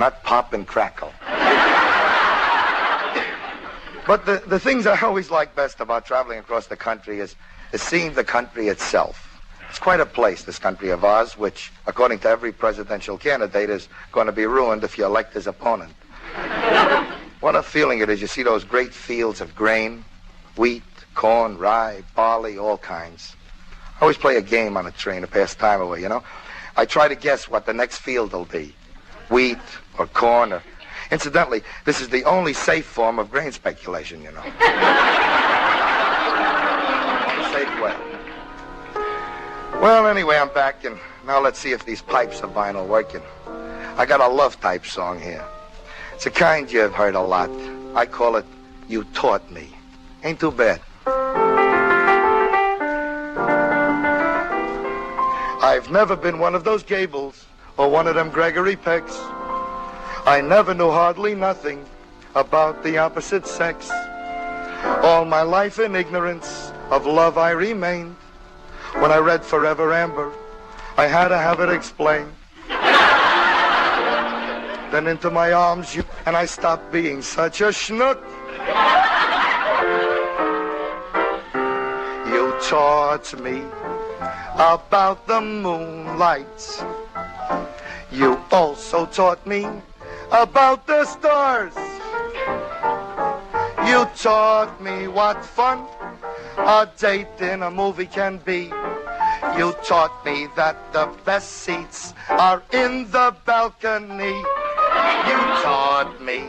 not pop and crackle. But the things I always like best about traveling across the country is seeing the country itself. It's quite a place, this country of ours, which, according to every presidential candidate, is going to be ruined if you elect his opponent. What a feeling it is. You see those great fields of grain, wheat, corn, rye, barley, all kinds. I always play a game on a train to pass time away, you know. I try to guess what the next field will be. Wheat or corn or... Incidentally, this is the only safe form of grain speculation, you know. Safe way. Well, anyway, I'm back, and now let's see if these pipes of mine are working. I got a love-type song here. It's a kind you've heard a lot. I call it You Taught Me. Ain't too bad. I've never been one of those Gables or one of them Gregory Pecks. I never knew hardly nothing about the opposite sex. All my life in ignorance of love I remained. When I read Forever Amber, I had to have it explained. Then into my arms you, and I stopped being such a schnook. You taught me about the moonlight. You also taught me about the stars. You taught me what fun a date in a movie can be. You taught me that the best seats are in the balcony. You taught me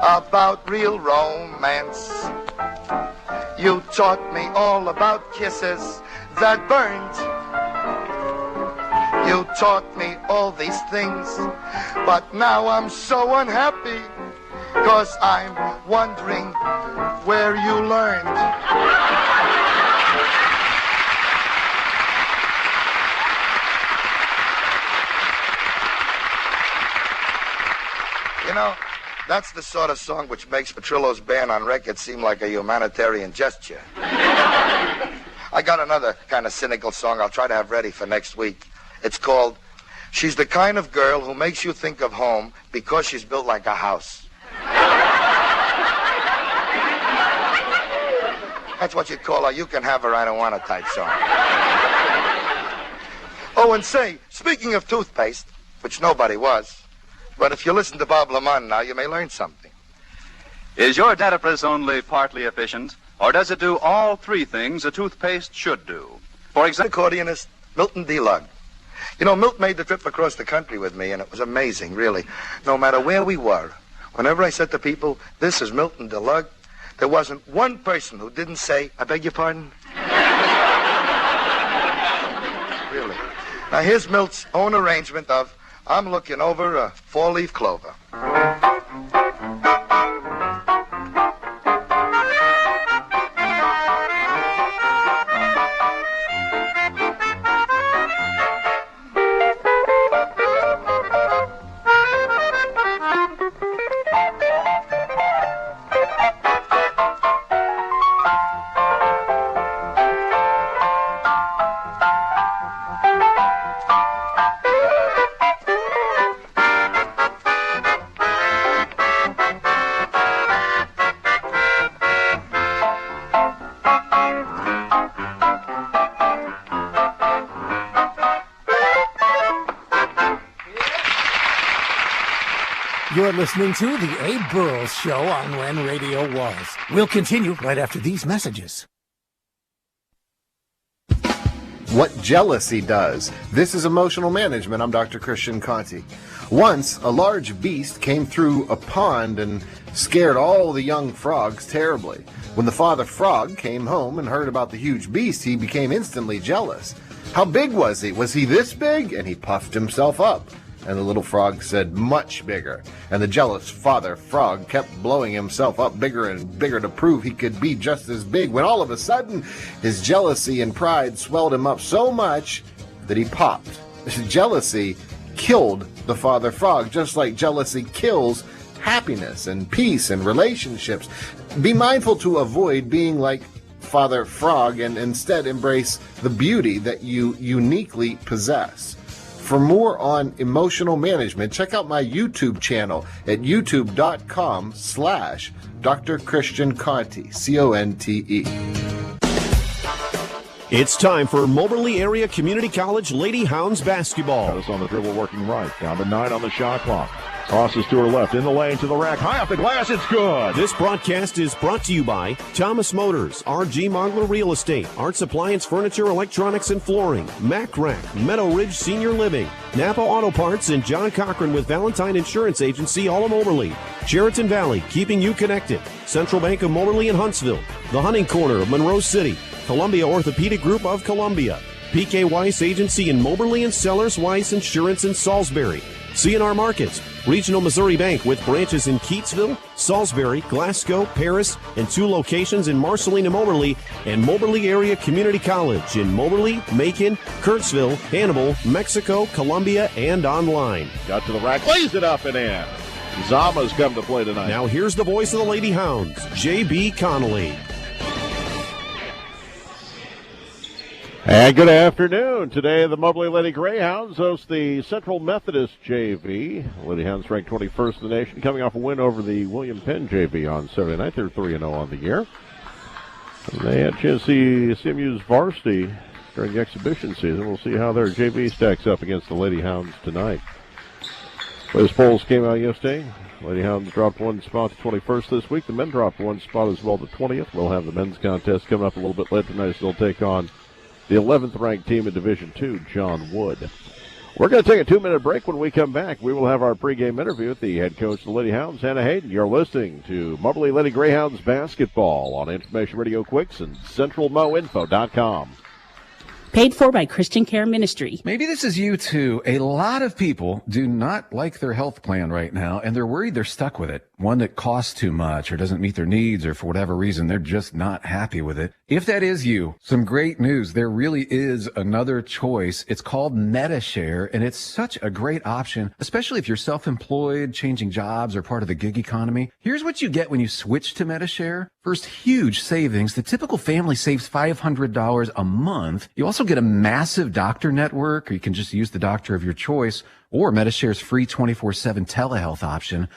about real romance. You taught me all about kisses that burned. You taught me all these things, but now I'm so unhappy, 'cause I'm wondering where you learned. You know, that's the sort of song which makes Petrillo's ban on records seem like a humanitarian gesture. I got another kind of cynical song I'll try to have ready for next week. It's called She's the Kind of Girl Who Makes You Think of Home Because She's Built Like a House. That's what you'd call a You Can Have Her, I Don't Want Her type song. Oh, and say, speaking of toothpaste, which nobody was, but if you listen to Bob Lamont now, you may learn something. Is your dentifrice only partly efficient, or does it do all three things a toothpaste should do? For example, accordionist Milton D. Lugg. You know, Milt made the trip across the country with me, and it was amazing, really. No matter where we were, whenever I said to people, this is Milton D. Lugg, there wasn't one person who didn't say, I beg your pardon? Really. Now, here's Milt's own arrangement of I'm Looking Over a Four-Leaf Clover. You're listening to The Abe Burrows Show on When Radio Was. We'll continue right after these messages. What jealousy does. This is Emotional Management. I'm Dr. Christian Conti. Once, a large beast came through a pond and scared all the young frogs terribly. When the father frog came home and heard about the huge beast, he became instantly jealous. How big was he? Was he this big? And he puffed himself up. And the little frog said, much bigger. And the jealous father frog kept blowing himself up bigger and bigger to prove he could be just as big, when all of a sudden his jealousy and pride swelled him up so much that he popped. Jealousy killed the father frog, just like jealousy kills happiness and peace and relationships. Be mindful to avoid being like Father Frog and instead embrace the beauty that you uniquely possess. For more on emotional management, check out my YouTube channel at youtube.com/Dr. Christian Conte, C-O-N-T-E. It's time for Moberly Area Community College Lady Hounds basketball. Pettis on the dribble, working right. Down to 9 on the shot clock. Crosses to her left, in the lane, to the rack. High off the glass, it's good. This broadcast is brought to you by Thomas Motors, R.G. Mongler Real Estate, Arts Appliance Furniture, Electronics, and Flooring, MACC, Meadow Ridge Senior Living, Napa Auto Parts, and John Cochran with Valentine Insurance Agency, all of Moberly. Sheraton Valley, keeping you connected. Central Bank of Moberly and Huntsville. The Hunting Corner of Monroe City. Columbia Orthopedic Group of Columbia. P.K. Weiss Agency in Moberly and Sellers Weiss Insurance in Salisbury. C&R Markets, Regional Missouri Bank with branches in Keatsville, Salisbury, Glasgow, Paris, and 2 locations in Marceline and Moberly, and Moberly Area Community College in Moberly, Macon, Kurtzville, Hannibal, Mexico, Columbia, and online. Got to the rack, lays it up and in. Zama's come to play tonight. Now here's the voice of the Lady Hounds, J.B. Connolly. And good afternoon. Today, the Moberly Lady Greyhounds host the Central Methodist JV. Lady Hounds ranked 21st in the nation, coming off a win over the William Penn JV on Saturday night. They're 3-0 on the year. And they had a chance to see CMU's varsity during the exhibition season. We'll see how their JV stacks up against the Lady Hounds tonight. Those polls came out yesterday. Lady Hounds dropped 1 spot to 21st this week. The men dropped 1 spot as well to 20th. We'll have the men's contest coming up a little bit later tonight. They'll take on the 11th ranked team in Division II, John Wood. We're going to take a 2-minute break. When we come back, we will have our pregame interview with the head coach of the Lady Hounds, Hannah Hayden. You're listening to Moberly Lady Greyhounds basketball on Information Radio Quicks and CentralMoInfo.com. Paid for by Christian Care Ministry. Maybe this is you too. A lot of people do not like their health plan right now, and they're worried they're stuck with it. One that costs too much or doesn't meet their needs, or for whatever reason, they're just not happy with it. If that is you, some great news. There really is another choice. It's called MediShare, and it's such a great option, especially if you're self-employed, changing jobs, or part of the gig economy. Here's what you get when you switch to MediShare. First, huge savings. The typical family saves $500 a month. You also get a massive doctor network, or you can just use the doctor of your choice, or MediShare's free 24/7 telehealth option.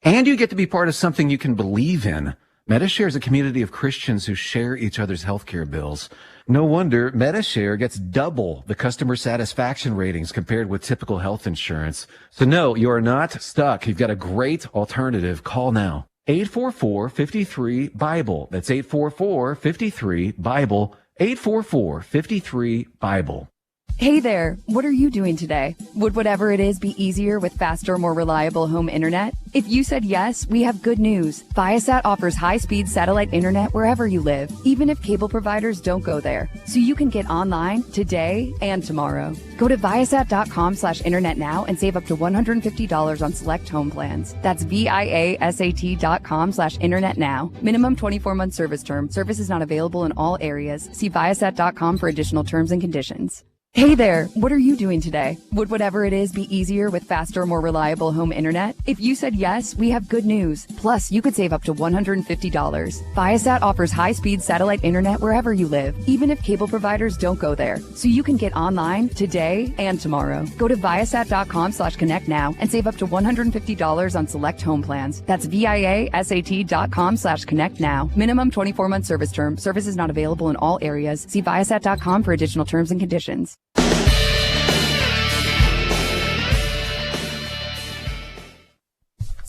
And you get to be part of something you can believe in. MediShare is a community of Christians who share each other's healthcare bills. No wonder MediShare gets double the customer satisfaction ratings compared with typical health insurance. So no, you're not stuck. You've got a great alternative. Call now. 844-53-BIBLE. That's 844-53-BIBLE. 844-53-BIBLE. Hey there, what are you doing today? Would whatever it is be easier with faster, more reliable home internet? If you said yes, we have good news. Viasat offers high-speed satellite internet wherever you live, even if cable providers don't go there. So you can get online today and tomorrow. Go to Viasat.com/internet now and save up to $150 on select home plans. That's Viasat.com/internet now. Minimum 24-month service term. Service is not available in all areas. See Viasat.com for additional terms and conditions. Hey there, what are you doing today? Would whatever it is be easier with faster, more reliable home internet? If you said yes, we have good news. Plus, you could save up to $150. Viasat offers high-speed satellite internet wherever you live, even if cable providers don't go there. So you can get online today and tomorrow. Go to Viasat.com/connect now and save up to $150 on select home plans. That's Viasat.com/connect now. Minimum 24-month service term. Service is not available in all areas. See Viasat.com for additional terms and conditions.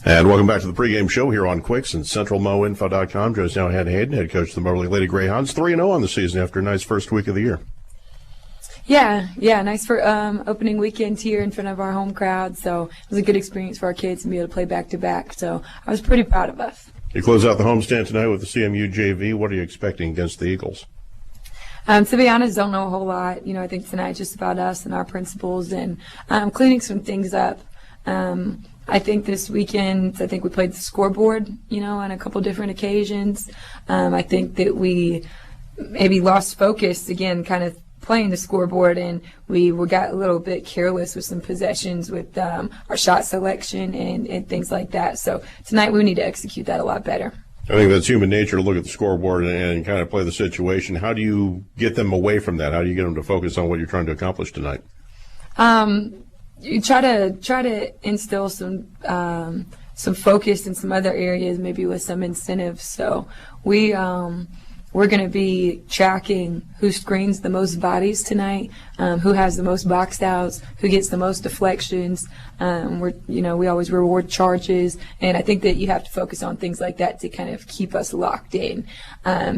And welcome back to the pregame show here on Quicks and CentralMoInfo.com. Joe's now Hannah Hayden, head coach of the Moberly Lady Greyhounds, 3-0 on the season after a nice first week of the year. Yeah, nice for opening weekend here in front of our home crowd. So it was a good experience for our kids to be able to play back-to-back. So I was pretty proud of us. You close out the homestand tonight with the CMU JV. What are you expecting against the Eagles? To be honest, don't know a whole lot. I think tonight's just about us and our principles and cleaning some things up. I think this weekend, we played the scoreboard, on a couple different occasions. I think that we maybe lost focus again, kind of playing the scoreboard, and we got a little bit careless with some possessions with our shot selection and things like that. So tonight we need to execute that a lot better. I think that's human nature to look at the scoreboard and kind of play the situation. How do you get them away from that? How do you get them to focus on what you're trying to accomplish tonight? you try to instill some focus in some other areas, maybe with some incentives. So we're going to be tracking who screens the most bodies tonight, who has the most boxed outs, who gets the most deflections. We always reward charges, and I think that you have to focus on things like that to kind of keep us locked in.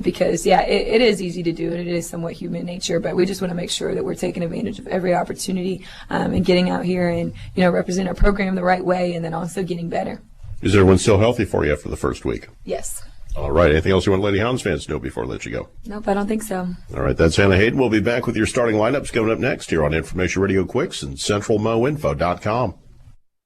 Because it is easy to do, and it is somewhat human nature, but we just want to make sure that we're taking advantage of every opportunity and getting out here and represent our program the right way, and then also getting better. Is everyone still healthy for you after the first week? Yes. All right. Anything else you want Lady Hounds fans to know before I let you go? Nope, I don't think so. All right. That's Hannah Hayden. We'll be back with your starting lineups coming up next here on Information Radio Quicks and CentralMoInfo.com.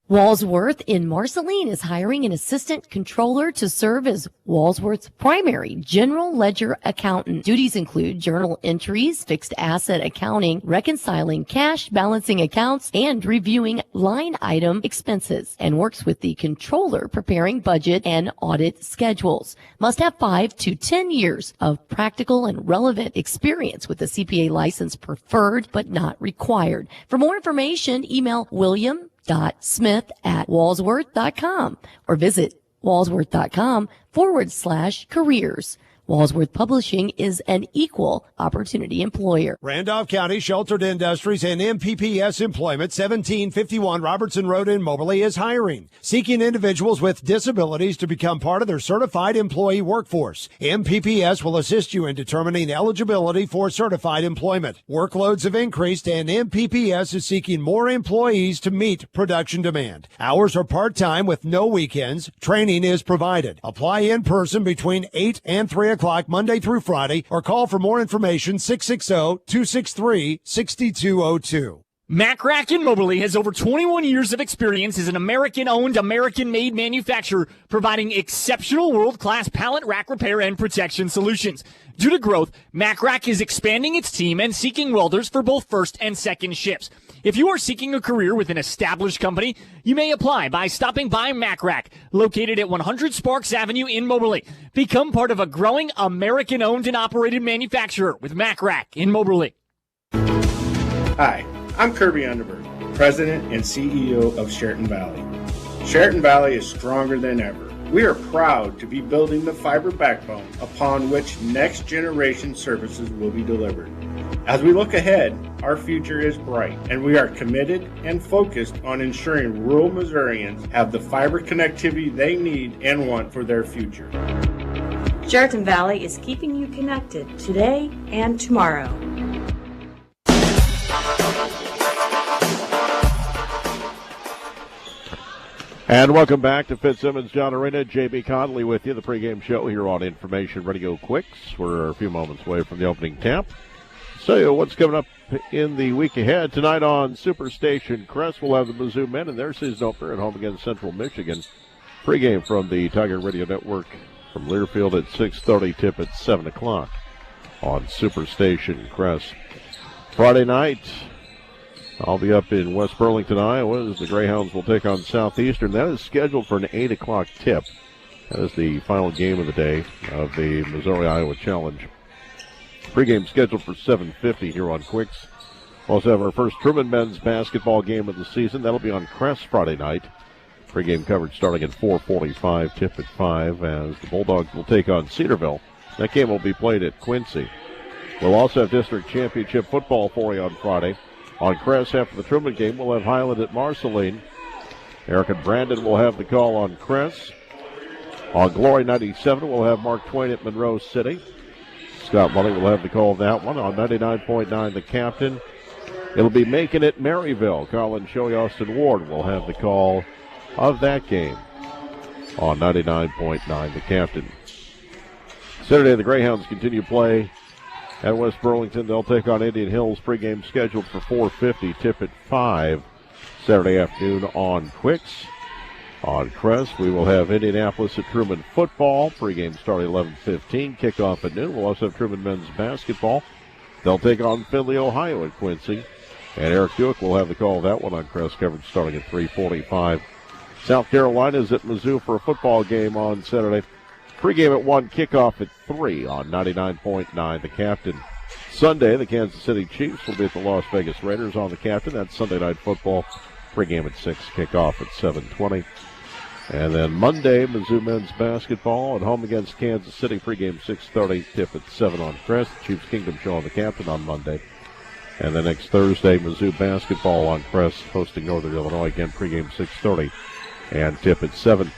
Walsworth in Marceline is hiring an assistant controller to serve as Walsworth's primary general ledger accountant. Duties include journal entries, fixed asset accounting, reconciling cash balancing accounts, and reviewing line item expenses, and works with the controller preparing budget and audit schedules. Must have 5 to 10 years of practical and relevant experience with a CPA license preferred but not required. For more information, email William.Smith@Walsworth.com or visit Walsworth.com/careers. Walsworth Publishing is an equal opportunity employer. Randolph County Sheltered Industries and MPPS Employment, 1751 Robertson Road in Moberly, is hiring, seeking individuals with disabilities to become part of their certified employee workforce. MPPS will assist you in determining eligibility for certified employment. Workloads have increased, and MPPS is seeking more employees to meet production demand. Hours are part-time with no weekends. Training is provided. Apply in person between 8 and 3 o'clock Monday through Friday, or call for more information 660-263-6202. MACC in Moberly has over 21 years of experience as an American-owned, American-made manufacturer providing exceptional world-class pallet rack repair and protection solutions. Due to growth, MACC is expanding its team and seeking welders for both first and second shifts. If you are seeking a career with an established company, you may apply by stopping by MACC, located at 100 Sparks Avenue in Moberly. Become part of a growing American-owned and operated manufacturer with MACC in Moberly. Hi, I'm Kirby Underberg, President and CEO of Sheraton Valley. Sheraton Valley is stronger than ever. We are proud to be building the fiber backbone upon which next generation services will be delivered. As we look ahead, our future is bright, and we are committed and focused on ensuring rural Missourians have the fiber connectivity they need and want for their future. Sheraton Valley is keeping you connected today and tomorrow. And welcome back to Fitzsimmons John Arena. J.B. Conley with you, the pregame show here on Information Radio Quicks. We're a few moments away from the opening tap. So what's coming up in the week ahead? Tonight on Superstation Crest, we'll have the Mizzou men in their season opener at home against Central Michigan. Pregame from the Tiger Radio Network from Learfield at 6:30, tip at 7 o'clock on Superstation Crest. Friday night, I'll be up in West Burlington, Iowa, as the Greyhounds will take on Southeastern. That is scheduled for an 8 o'clock tip. That is the final game of the day of the Missouri-Iowa Challenge. Pre-game scheduled for 7:50 here on Quicks. We'll also have our first Truman men's basketball game of the season. That'll be on Crest Friday night. Pre-game coverage starting at 4:45, tip at 5, as the Bulldogs will take on Cedarville. That game will be played at Quincy. We'll also have district championship football for you on Friday. On Crest, after the Truman game, we'll have Highland at Marceline. Eric and Brandon will have the call on Crest. On Glory 97, we'll have Mark Twain at Monroe City. Scott Mully will have the call of that one. On 99.9, the Captain. It'll be Macon at Maryville. Colin Shoei, Austin Ward will have the call of that game. On 99.9, the Captain. Saturday, the Greyhounds continue play at West Burlington. They'll take on Indian Hills. Pregame scheduled for 4:50, tip at 5 Saturday afternoon on Quicks. On Crest, we will have Indianapolis at Truman football. Pregame starting 11:15, kickoff at noon. We'll also have Truman men's basketball. They'll take on Findlay, Ohio at Quincy. And Eric Duick will have the call of that one on Crest, coverage starting at 3:45. South Carolina's at Mizzou for a football game on Saturday. Pre-game at 1, kickoff at 3 on 99.9, the Captain. Sunday, the Kansas City Chiefs will be at the Las Vegas Raiders on the Captain. That's Sunday Night Football Pregame at 6, kickoff at 7:20. And then Monday, Mizzou men's basketball at home against Kansas City. Pregame 6:30, tip at 7 on Crest. Chiefs Kingdom Show on the Captain on Monday. And then next Thursday, Mizzou basketball on Crest hosting Northern Illinois. Again, pregame 6:30 and tip at 7.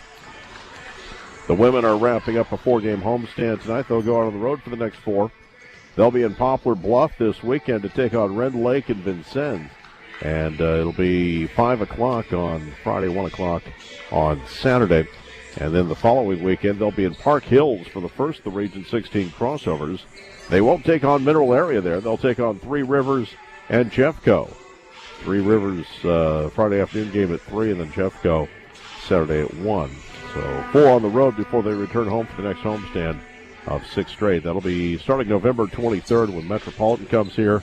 The women are wrapping up a 4-game homestand tonight. They'll go out on the road for the next 4. They'll be in Poplar Bluff this weekend to take on Red Lake and Vincennes. And it'll be 5 o'clock on Friday, 1 o'clock on Saturday. And then the following weekend, they'll be in Park Hills for the first of the Region 16 crossovers. They won't take on Mineral Area there. They'll take on Three Rivers and Jeffco. Three Rivers Friday afternoon game at 3, and then Jeffco Saturday at 1. So 4 on the road before they return home for the next homestand of 6 straight. That'll be starting November 23rd when Metropolitan comes here.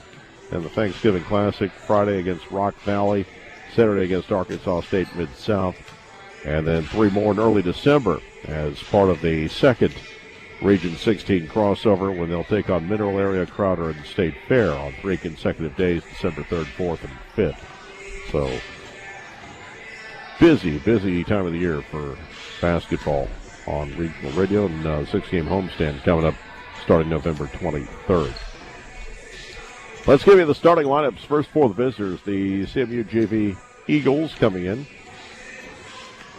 And the Thanksgiving Classic Friday against Rock Valley, Saturday against Arkansas State Mid-South, and then 3 more in early December as part of the second Region 16 crossover when they'll take on Mineral Area, Crowder, and State Fair on 3 consecutive days, December 3rd, 4th, and 5th. So busy time of the year for basketball on regional radio, and 6-game homestand coming up starting November 23rd. Let's give you the starting lineups first for the visitors. The CMU JV Eagles coming in.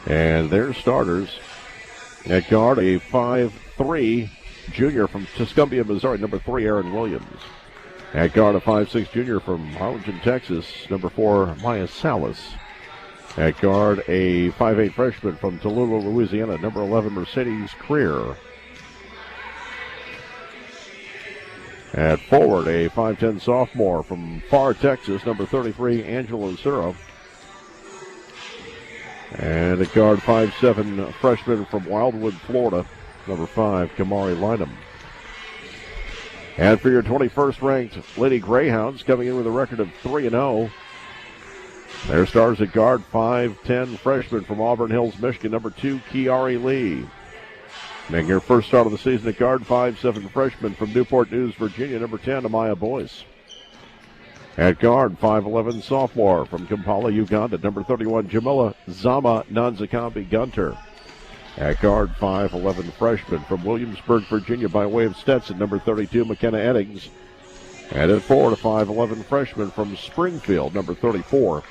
And their starters at guard, a 5'3" junior from Tuscumbia, Missouri, number 3, Aaron Williams. At guard, a 5'6" junior from Harlingen, Texas, number 4, Maya Salas. At guard, a 5'8" freshman from Tallulah, Louisiana, number 11, Mercedes Creer. At forward, a 5'10" sophomore from Pharr, Texas, number 33, Angela Lucero. And at guard, 5'7" freshman from Wildwood, Florida, number 5, Kamari Lynham. And for your 21st ranked Lady Greyhounds, coming in with a record of 3-0. Their stars at guard, 5'10" freshman from Auburn Hills, Michigan, number 2, Kiari Lee. Making her first start of the season at guard, 5'7" freshman from Newport News, Virginia, number 10, Amaya Boyce. At guard, 5'11" sophomore from Kampala, Uganda, number 31, Jamila Zama Nanzakambi Gunter. At guard, 5'11" freshman from Williamsburg, Virginia, by way of Stetson, number 32, McKenna Eddings. And at forward, a 5'11" freshman from Springfield, number 34,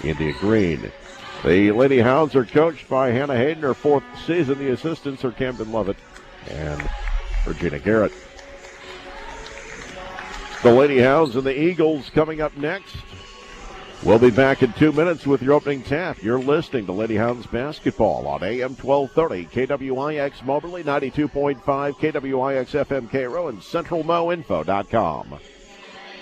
India Green. The Lady Hounds are coached by Hannah Hayden, her 4th season. The assistants are Camden Lovett and Regina Garrett. The Lady Hounds and the Eagles coming up next. We'll be back in 2 minutes with your opening tap. You're listening to Lady Hounds basketball on AM 1230, KWIX Moberly, 92.5, KWIX FM Cairo, and CentralMoInfo.com.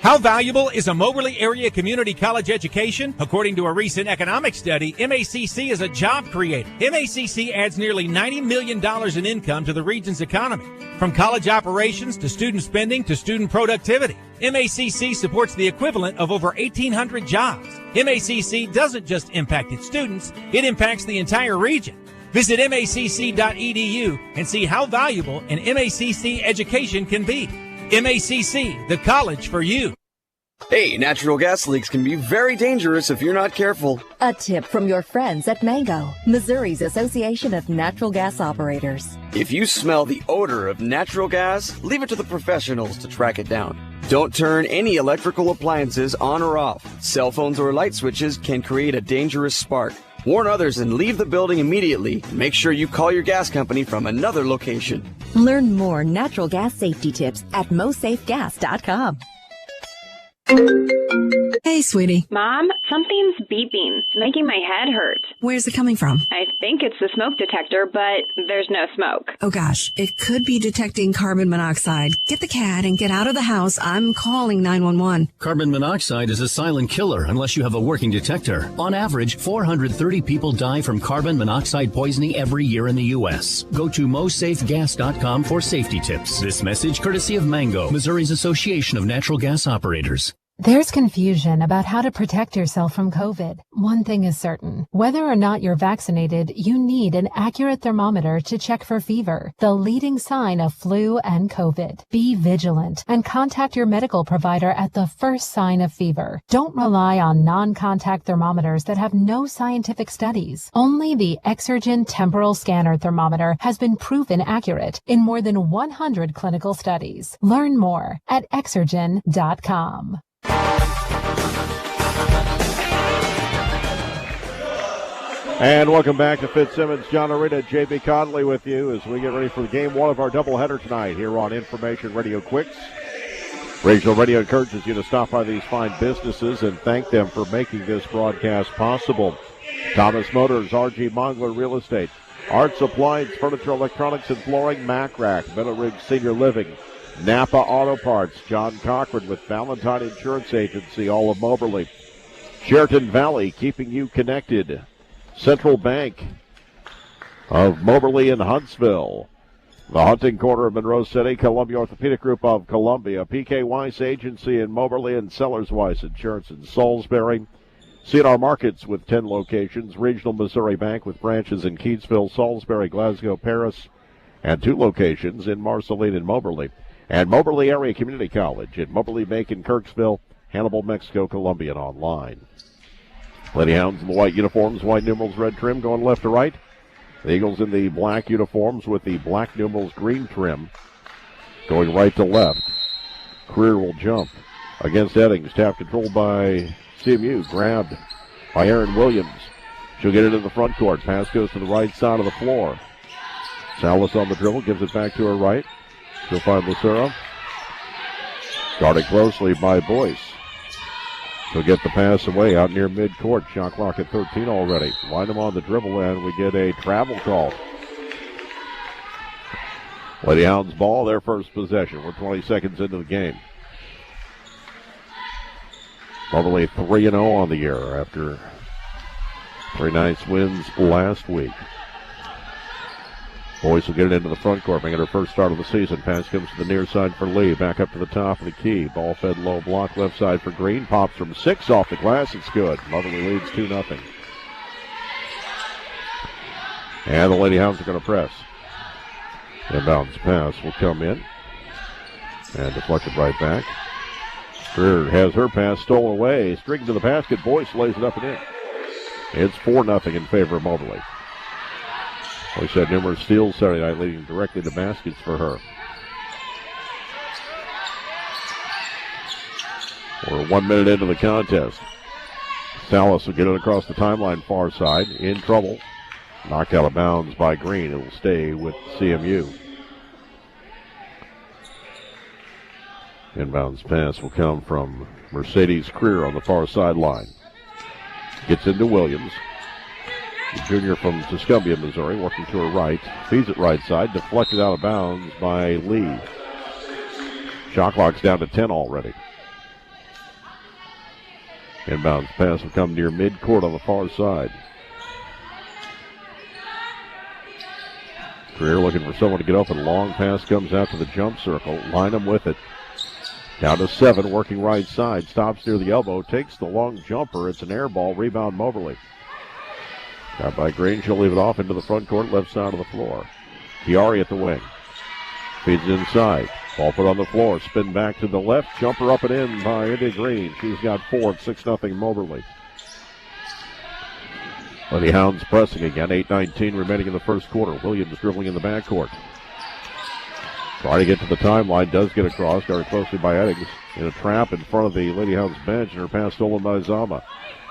How valuable is a Moberly area community college education? According to a recent economic study, MACC is a job creator. MACC adds nearly $90 million in income to the region's economy. From college operations to student spending to student productivity, MACC supports the equivalent of over 1,800 jobs. MACC doesn't just impact its students, it impacts the entire region. Visit macc.edu and see how valuable an MACC education can be. MACC, the college for you. Hey, natural gas leaks can be very dangerous if you're not careful. A tip from your friends at Mango, Missouri's Association of Natural Gas Operators. If you smell the odor of natural gas, leave it to the professionals to track it down. Don't turn any electrical appliances on or off. Cell phones or light switches can create a dangerous spark. Warn others and leave the building immediately. Make sure you call your gas company from another location. Learn more natural gas safety tips at mosafegas.com. Hey, sweetie. Mom, something's beeping. It's making my head hurt. Where's it coming from? I think it's the smoke detector, but there's no smoke. Oh, gosh. It could be detecting carbon monoxide. Get the cat and get out of the house. I'm calling 911. Carbon monoxide is a silent killer unless you have a working detector. On average, 430 people die from carbon monoxide poisoning every year in the U.S. Go to mosafegas.com for safety tips. This message courtesy of Mango, Missouri's Association of Natural Gas Operators. There's confusion about how to protect yourself from COVID. One thing is certain. Whether or not you're vaccinated, you need an accurate thermometer to check for fever, the leading sign of flu and COVID. Be vigilant and contact your medical provider at the first sign of fever. Don't rely on non-contact thermometers that have no scientific studies. Only the Exergen temporal scanner thermometer has been proven accurate in more than 100 clinical studies. Learn more at Exergen.com. And welcome back to Fitzsimmons. John Arena, J.B. Conley with you as we get ready for game one of our doubleheader tonight here on Information Radio Quicks. Regional Radio encourages you to stop by these fine businesses and thank them for making this broadcast possible. Thomas Motors, RG Mongler Real Estate, Art Supplies, Furniture, Electronics, and Flooring, MACC, Meadow Ridge Senior Living, Napa Auto Parts, John Cochran with Valentine Insurance Agency, all of Moberly, Sheraton Valley, keeping you connected, Central Bank of Moberly and Huntsville, the Hunting Corner of Monroe City, Columbia Orthopedic Group of Columbia, PK Weiss Agency in Moberly, and Sellers Weiss Insurance in Salisbury, C&R Markets with 10 locations, Regional Missouri Bank with branches in Keatsville, Salisbury, Glasgow, Paris, and 2 locations in Marceline and Moberly. And Moberly Area Community College in Moberly, Macon, Kirksville, Hannibal, Mexico, Columbia, and online. Lady Hounds in the white uniforms, white numerals, red trim, going left to right. The Eagles in the black uniforms with the black numerals, green trim, going right to left. Career will jump against Eddings. Tap controlled by CMU. Grabbed by Aaron Williams. She'll get it in the front court. Pass goes to the right side of the floor. Salas on the dribble, gives it back to her right. She'll find Lucero. Guarded closely by Boyce. She'll get the pass away out near midcourt. Shot clock at 13 already. Wind them on the dribble, and we get a travel call. Lady Hounds ball, their first possession. We're 20 seconds into the game. Moberly 3-0 on the year after 3 nice wins last week. Boyce will get it into the front court, making her first start of the season. Pass comes to the near side for Lee. Back up to the top of the key. Ball fed low block left side for Green. Pops from 6 off the glass. It's good. Moberly leads 2-0. And the Lady Hounds are going to press. Inbounds pass will come in. And deflected right back. Greer has her pass stolen away. Streaking to the basket. Boyce lays it up and in. It's 4-0 in favor of Moberly. Boyce had numerous steals Saturday night, leading directly to baskets for her. We're 1 minute into the contest. Salas will get it across the timeline far side. In trouble. Knocked out of bounds by Green. It'll stay with CMU. Inbounds pass will come from Mercedes Creer on the far sideline. Gets into Williams. The junior from Tuscumbia, Missouri, working to her right. Feeds it right side. Deflected out of bounds by Lee. Shot clock's down to 10 already. Inbounds pass will come near midcourt on the far side. Creer looking for someone to get open. Long pass comes out to the jump circle. Line them with it. Down to 7, working right side. Stops near the elbow. Takes the long jumper. It's an air ball. Rebound Moberly. Got by Green. She'll leave it off into the front court, left side of the floor. Chiari at the wing. Feeds inside. Ball put on the floor. Spin back to the left. Jumper up and in by Indy Green. She's got 4 at 6-0 Moberly. Lady Hounds pressing again. 8:19 remaining in the first quarter. Williams dribbling in the backcourt. Trying to get to the timeline. Does get across. Guarded closely by Eddings. In a trap in front of the Lady Hounds bench. And her pass stolen by Zama.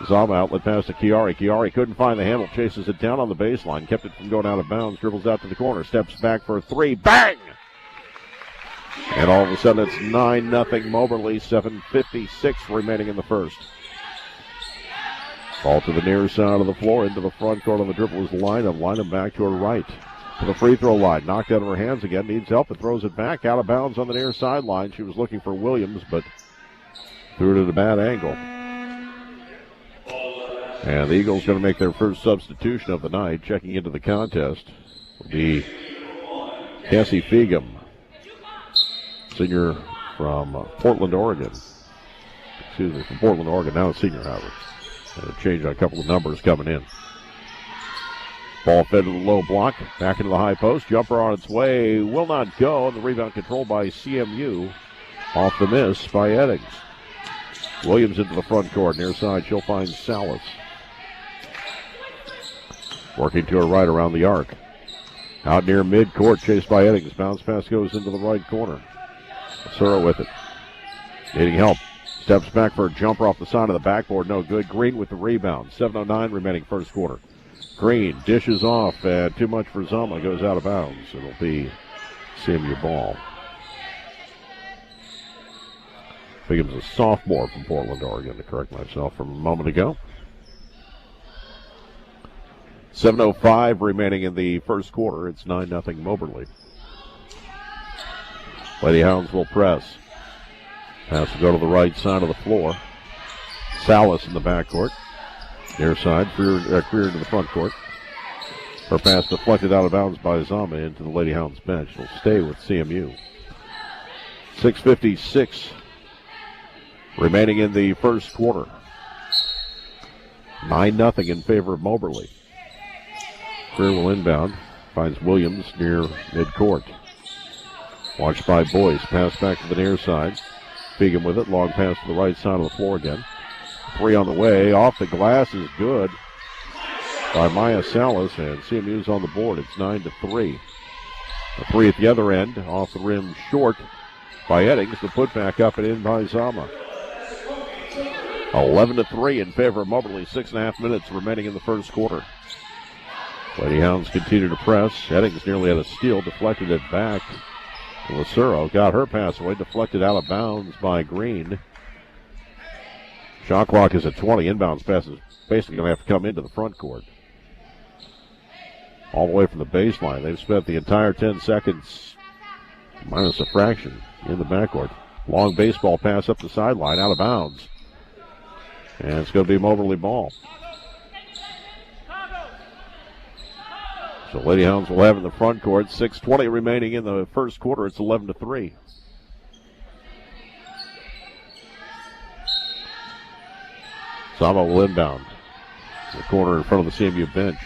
Zama outlet pass to Chiari. Chiari couldn't find the handle. Chases it down on the baseline. Kept it from going out of bounds. Dribbles out to the corner. Steps back for a 3. Bang! And all of a sudden it's 9-0 Moberly. 7:56 remaining in the first. Ball to the near side of the floor. Into the front court on the dribble is Lynham. Lynham back to her right. To the free throw line. Knocked out of her hands again. Needs help and throws it back. Out of bounds on the near sideline. She was looking for Williams, but threw it at a bad angle. And the Eagles going to make their first substitution of the night. Checking into the contest will be Cassie Feegum, senior from Portland, Oregon. from Portland, Oregon. Now a senior, however. Change on a couple of numbers coming in. Ball fed to the low block. Back into the high post. Jumper on its way. Will not go. And the rebound controlled by CMU. Off the miss by Eddings. Williams into the front court. Near side, she'll find Salas. Working to her right around the arc. Out near mid-court, chased by Eddings. Bounce pass goes into the right corner. Sura with it. Needing help. Steps back for a jumper off the side of the backboard. No good. Green with the rebound. 7:09 remaining first quarter. Green dishes off, and too much for Zama. Goes out of bounds. It'll be CMU ball. I think it was a sophomore from Portland, Oregon, to correct myself from a moment ago. 7:05 remaining in the first quarter. It's 9-0 Moberly. Lady Hounds will press. Pass to go to the right side of the floor. Salas in the backcourt. Near side, clear into the front court. Her pass deflected out of bounds by Zama into the Lady Hounds bench. It'll stay with CMU. 6:56 remaining in the first quarter. 9-0 in favor of Moberly. Greer will inbound. Finds Williams near midcourt. Watched by Boyce. Pass back to the near side. Fegan with it. Long pass to the right side of the floor again. 3 on the way. Off the glass is good by Maya Salas. And CMU's on the board. It's 9-3. A 3 at the other end. Off the rim short by Eddings. The putback up and in by Zama. 11-3 in favor of Moberly. 6.5 minutes remaining in the first quarter. Lady Hounds continue to press. Eddings nearly had a steal. Deflected it back. Lucero got her pass away. Deflected out of bounds by Green. Shot clock is at 20. Inbounds pass is basically going to have to come into the front court. All the way from the baseline. They've spent the entire 10 seconds minus a fraction in the backcourt. Long baseball pass up the sideline. Out of bounds. And it's going to be Moberly ball. So Lady Hounds will have in the front court. 6:20 remaining in the first quarter. It's 11-3. Zama will inbound. The corner in front of the CMU bench.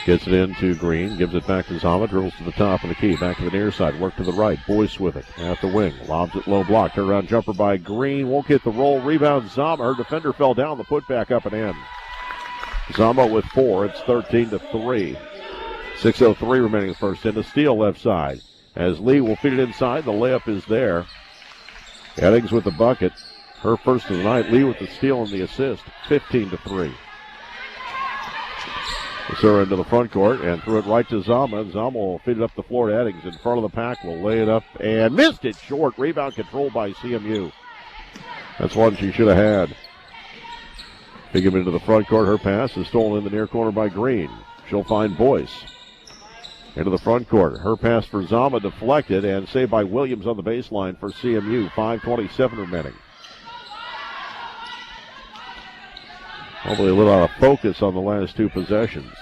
Gets it into Green. Gives it back to Zama. Drills to the top of the key. Back to the near side. Work to the right. Boyce with it. At the wing. Lobs it low block. Turnaround jumper by Green. Won't get the roll. Rebound Zama. Her defender fell down. The putback up and in. Zama with 4. It's 13-3. 6:03 remaining in the first. And a steal left side. As Lee will feed it inside. The layup is there. Eddings with the bucket. Her first of the night. Lee with the steal and the assist. 15-3. Sarah into the front court and threw it right to Zama. Zama will feed it up the floor to Eddings. In front of the pack will lay it up and missed it short. Rebound controlled by CMU. That's one she should have had. Pick him into the front court. Her pass is stolen in the near corner by Green. She'll find Boyce. Into the front court. Her pass for Zama deflected and saved by Williams on the baseline for CMU. 5:27 remaining. Probably a little out of focus on the last two possessions.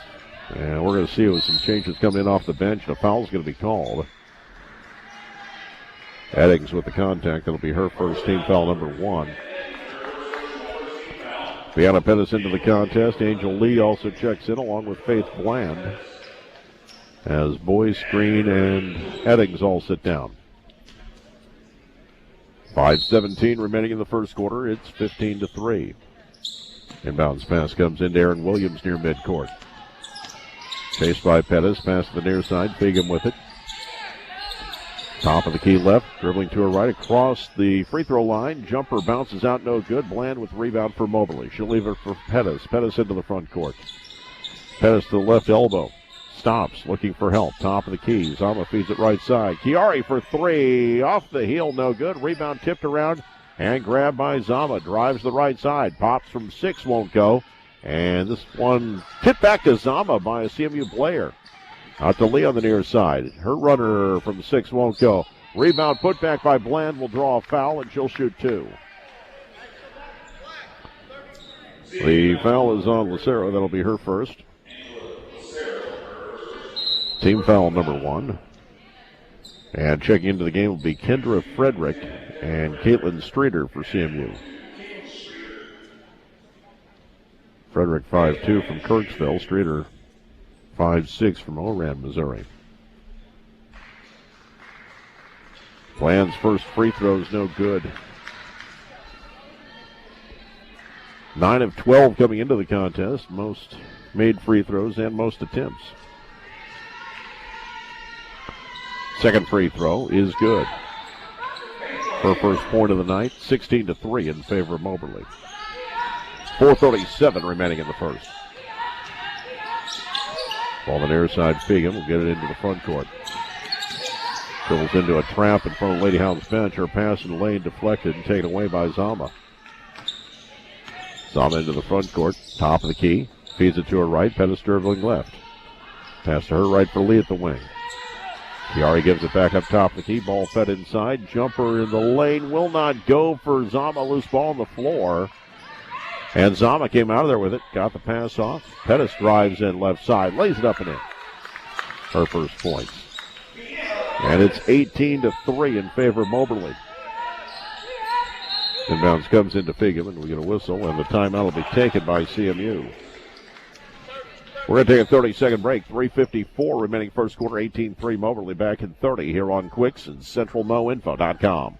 And we're going to see with some changes coming in off the bench. And a foul's going to be called. Eddings with the contact. That'll be her first, team foul number 1. Brianna Pettis into the contest. Angel Lee also checks in along with Faith Bland. As Boyce, Green, and Eddings all sit down. 5:17 remaining in the first quarter. It's 15-3. Inbounds pass comes into Aaron Williams near midcourt. Chased by Pettis. Pass to the near side. Fegan with it. Top of the key left. Dribbling to her right across the free throw line. Jumper bounces out. No good. Bland with rebound for Moberly. She'll leave it for Pettis. Pettis into the front court. Pettis to the left elbow. Stops. Looking for help. Top of the key. Zama feeds it right side. Chiari for 3. Off the heel. No good. Rebound tipped around. And grabbed by Zama. Drives the right side. Pops from 6. Won't go. And this one tipped back to Zama by a CMU player. Out to Lee on the near side. Her runner from 6 won't go. Rebound put back by Bland. Will draw a foul and she'll shoot 2. The foul is on Lucero. That'll be her first. Team foul number 1. And checking into the game will be Kendra Frederick and Caitlin Streeter for CMU. Frederick 5'2" from Kirksville. Streeter 5'6" from Oran, Missouri. Bland's first free throw is no good. 9 of 12 coming into the contest. Most made free throws and most attempts. Second free throw is good. Her first point of the night, 16-3 in favor of Moberly. 4:37 remaining in the first. Ball on the near side, Fegan will get it into the front court. Dribbles into a trap in front of Lady Hounds bench. Her pass in the lane deflected and taken away by Zama. Zama into the front court, top of the key. Feeds it to her right, Pettis dribbling left. Pass to her right for Lee at the wing. Chiari gives it back up top of the key. Ball fed inside. Jumper in the lane. Will not go for Zama. Loose ball on the floor. And Zama came out of there with it. Got the pass off. Pettis drives in left side. Lays it up and in. Her first points. And it's 18-3 in favor of Moberly. Inbounds comes into Figum, and we get a whistle, and the timeout will be taken by CMU. We're going to take a 30-second break. 3:54 remaining first quarter, 18-3 Moberly. Back in 30 here on Quicks and CentralMoInfo.com.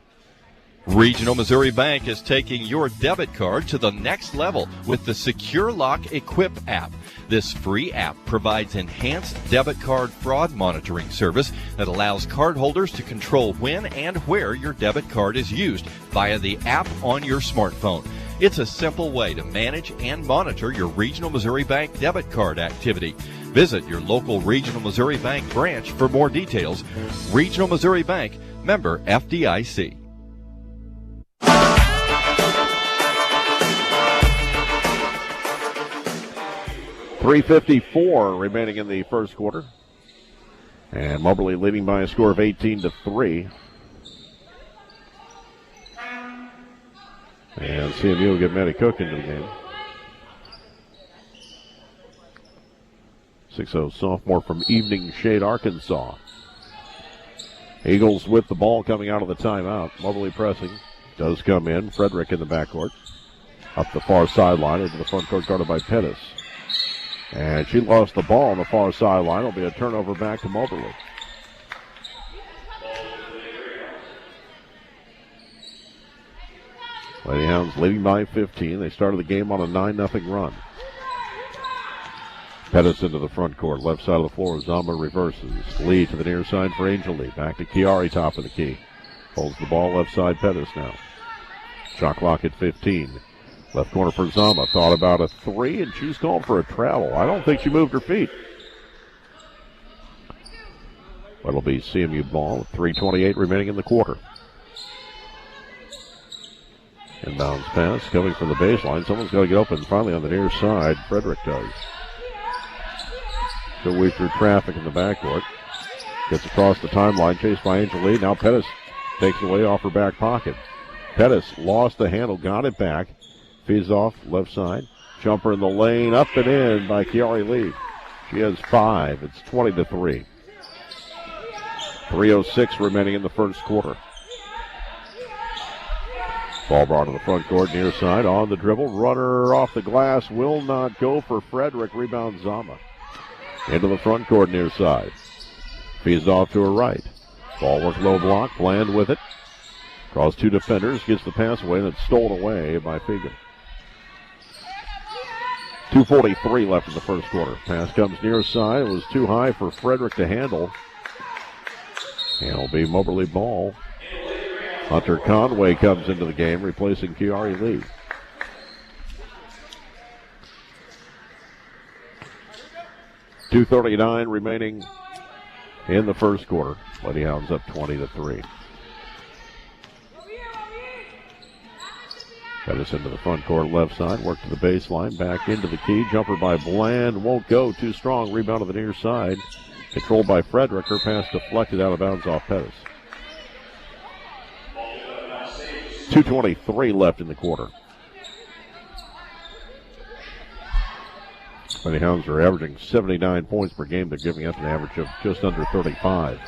Regional Missouri Bank is taking your debit card to the next level with the Secure Lock Equip app. This free app provides enhanced debit card fraud monitoring service that allows cardholders to control when and where your debit card is used via the app on your smartphone. It's a simple way to manage and monitor your Regional Missouri Bank debit card activity. Visit your local Regional Missouri Bank branch for more details. Regional Missouri Bank, member FDIC. 3:54 remaining in the first quarter. And Moberly leading by a score of 18-3. And CMU will get Maddie Cook into the game. 6'0" sophomore from Evening Shade, Arkansas. Eagles with the ball coming out of the timeout. Moberly pressing. Does come in. Frederick in the backcourt. Up the far sideline into the front court, guarded by Pettis. And she lost the ball on the far sideline. It'll be a turnover back to Moberly. Lady Hounds leading by 15. They started the game on a 9-0 run. Pettis into the front court, left side of the floor. Zama reverses. Lee to the near side for Angel Lee. Back to Chiari, top of the key. Holds the ball left side, Pettis now. Shot clock at 15. Left corner for Zama. Thought about a three, and she's called for a travel. I don't think she moved her feet. That'll be CMU ball. 3:28 remaining in the quarter. Inbounds pass coming from the baseline. Someone's got to get open finally on the near side. Frederick does. Good weave through traffic in the backcourt. Gets across the timeline, chased by Angel Lee. Now Pettis takes it away off her back pocket. Pettis lost the handle, got it back. Feeds off left side. Jumper in the lane, up and in by Chiari Lee. She has 5. It's 20-3. 3:06 remaining in the first quarter. Ball brought to the front court, near side, on the dribble. Runner off the glass, will not go for Frederick. Rebound Zama. Into the front court, near side. Feeds off to her right. Ball work low block, Bland with it. Draws 2 defenders, gets the pass away, and it's stolen away by Fegan. 2:43 left in the first quarter. Pass comes near side. It was too high for Frederick to handle. And it'll be Moberly ball. Hunter Conway comes into the game, replacing Chiari Lee. .239 remaining in the first quarter. Lady Hounds up 20-3. Pettis into the front court, left side. Work to the baseline. Back into the key. Jumper by Bland. Won't go. Too strong. Rebound to the near side. Controlled by Frederick. Her pass deflected out of bounds off Pettis. 2:23 left in the quarter. The Hounds are averaging 79 points per game. They're giving up an average of just under 35.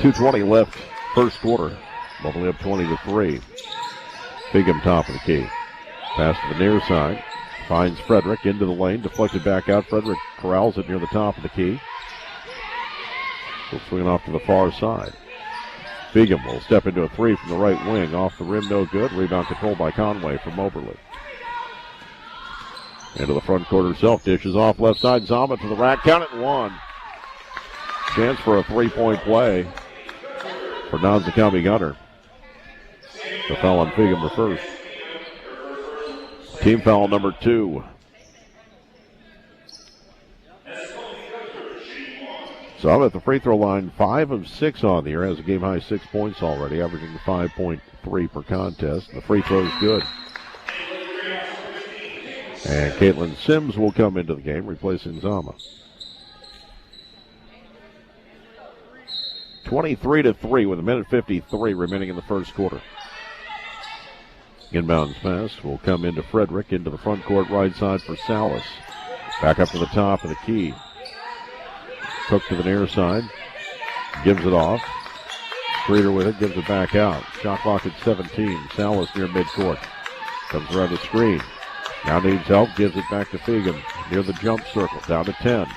2:20 left, first quarter. Mobley up 20-3. Bigham top of the key. Pass to the near side. Finds Frederick into the lane. Deflected back out. Frederick corrals it near the top of the key. Still swinging off to the far side. Bigham will step into a three from the right wing. Off the rim, no good. Rebound controlled by Conway from Moberly. Into the front court herself. Dishes off left side. Zama to the rack. Count it, and one. Chance for a three-point play for Nonzakambi Gunter. The foul on Bigham, the first. Team foul number 2. So I'm at the free throw line, 5 of 6 on the year. Has a game high 6 points already, averaging 5.3 per contest. The free throw is good. And Caitlin Sims will come into the game, replacing Zama. 23-3 with 1:53 remaining in the first quarter. Inbounds pass will come into Frederick, into the front court right side for Salas. Back up to the top of the key. Cook to the near side. Gives it off. Streeter with it, gives it back out. Shot clock at 17. Salas near midcourt. Comes around the screen. Now needs help, gives it back to Fegan. Near the jump circle, down to 10.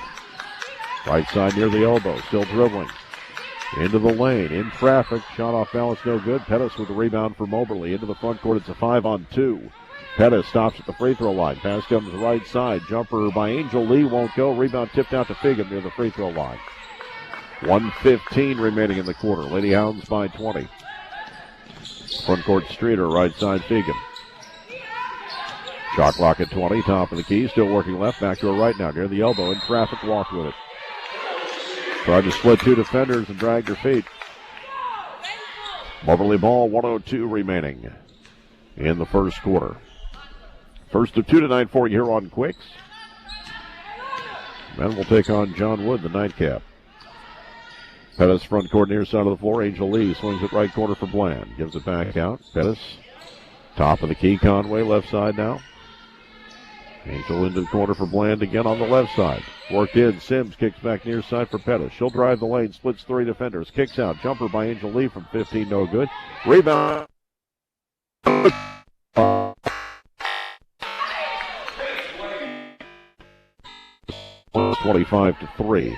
Right side near the elbow, still dribbling. Into the lane, in traffic, shot off balance, no good. Pettis with the rebound for Moberly. Into the front court, it's a 5-on-2. Pettis stops at the free throw line. Pass comes right side. Jumper by Angel Lee won't go. Rebound tipped out to Fegan near the free throw line. 1:15 remaining in the quarter. Lady Hounds by 20. Front court Streeter, right side Fegan. Shot clock at 20, top of the key, still working left, back to her right now, near the elbow, in traffic, walked with it. Tried to split 2 defenders and dragged her feet. Moberly ball, 1:02 remaining in the first quarter. First of 2 tonight for you here on Quicks. Men will take on John Wood, the nightcap. Pettis front court near side of the floor. Angel Lee swings it right corner for Bland. Gives it back out. Pettis, top of the key. Conway, left side now. Angel into the corner for Bland again on the left side. Worked in. Sims kicks back near side for Pettis. She'll drive the lane, splits 3 defenders. Kicks out. Jumper by Angel Lee from 15, no good. Rebound. 25-3.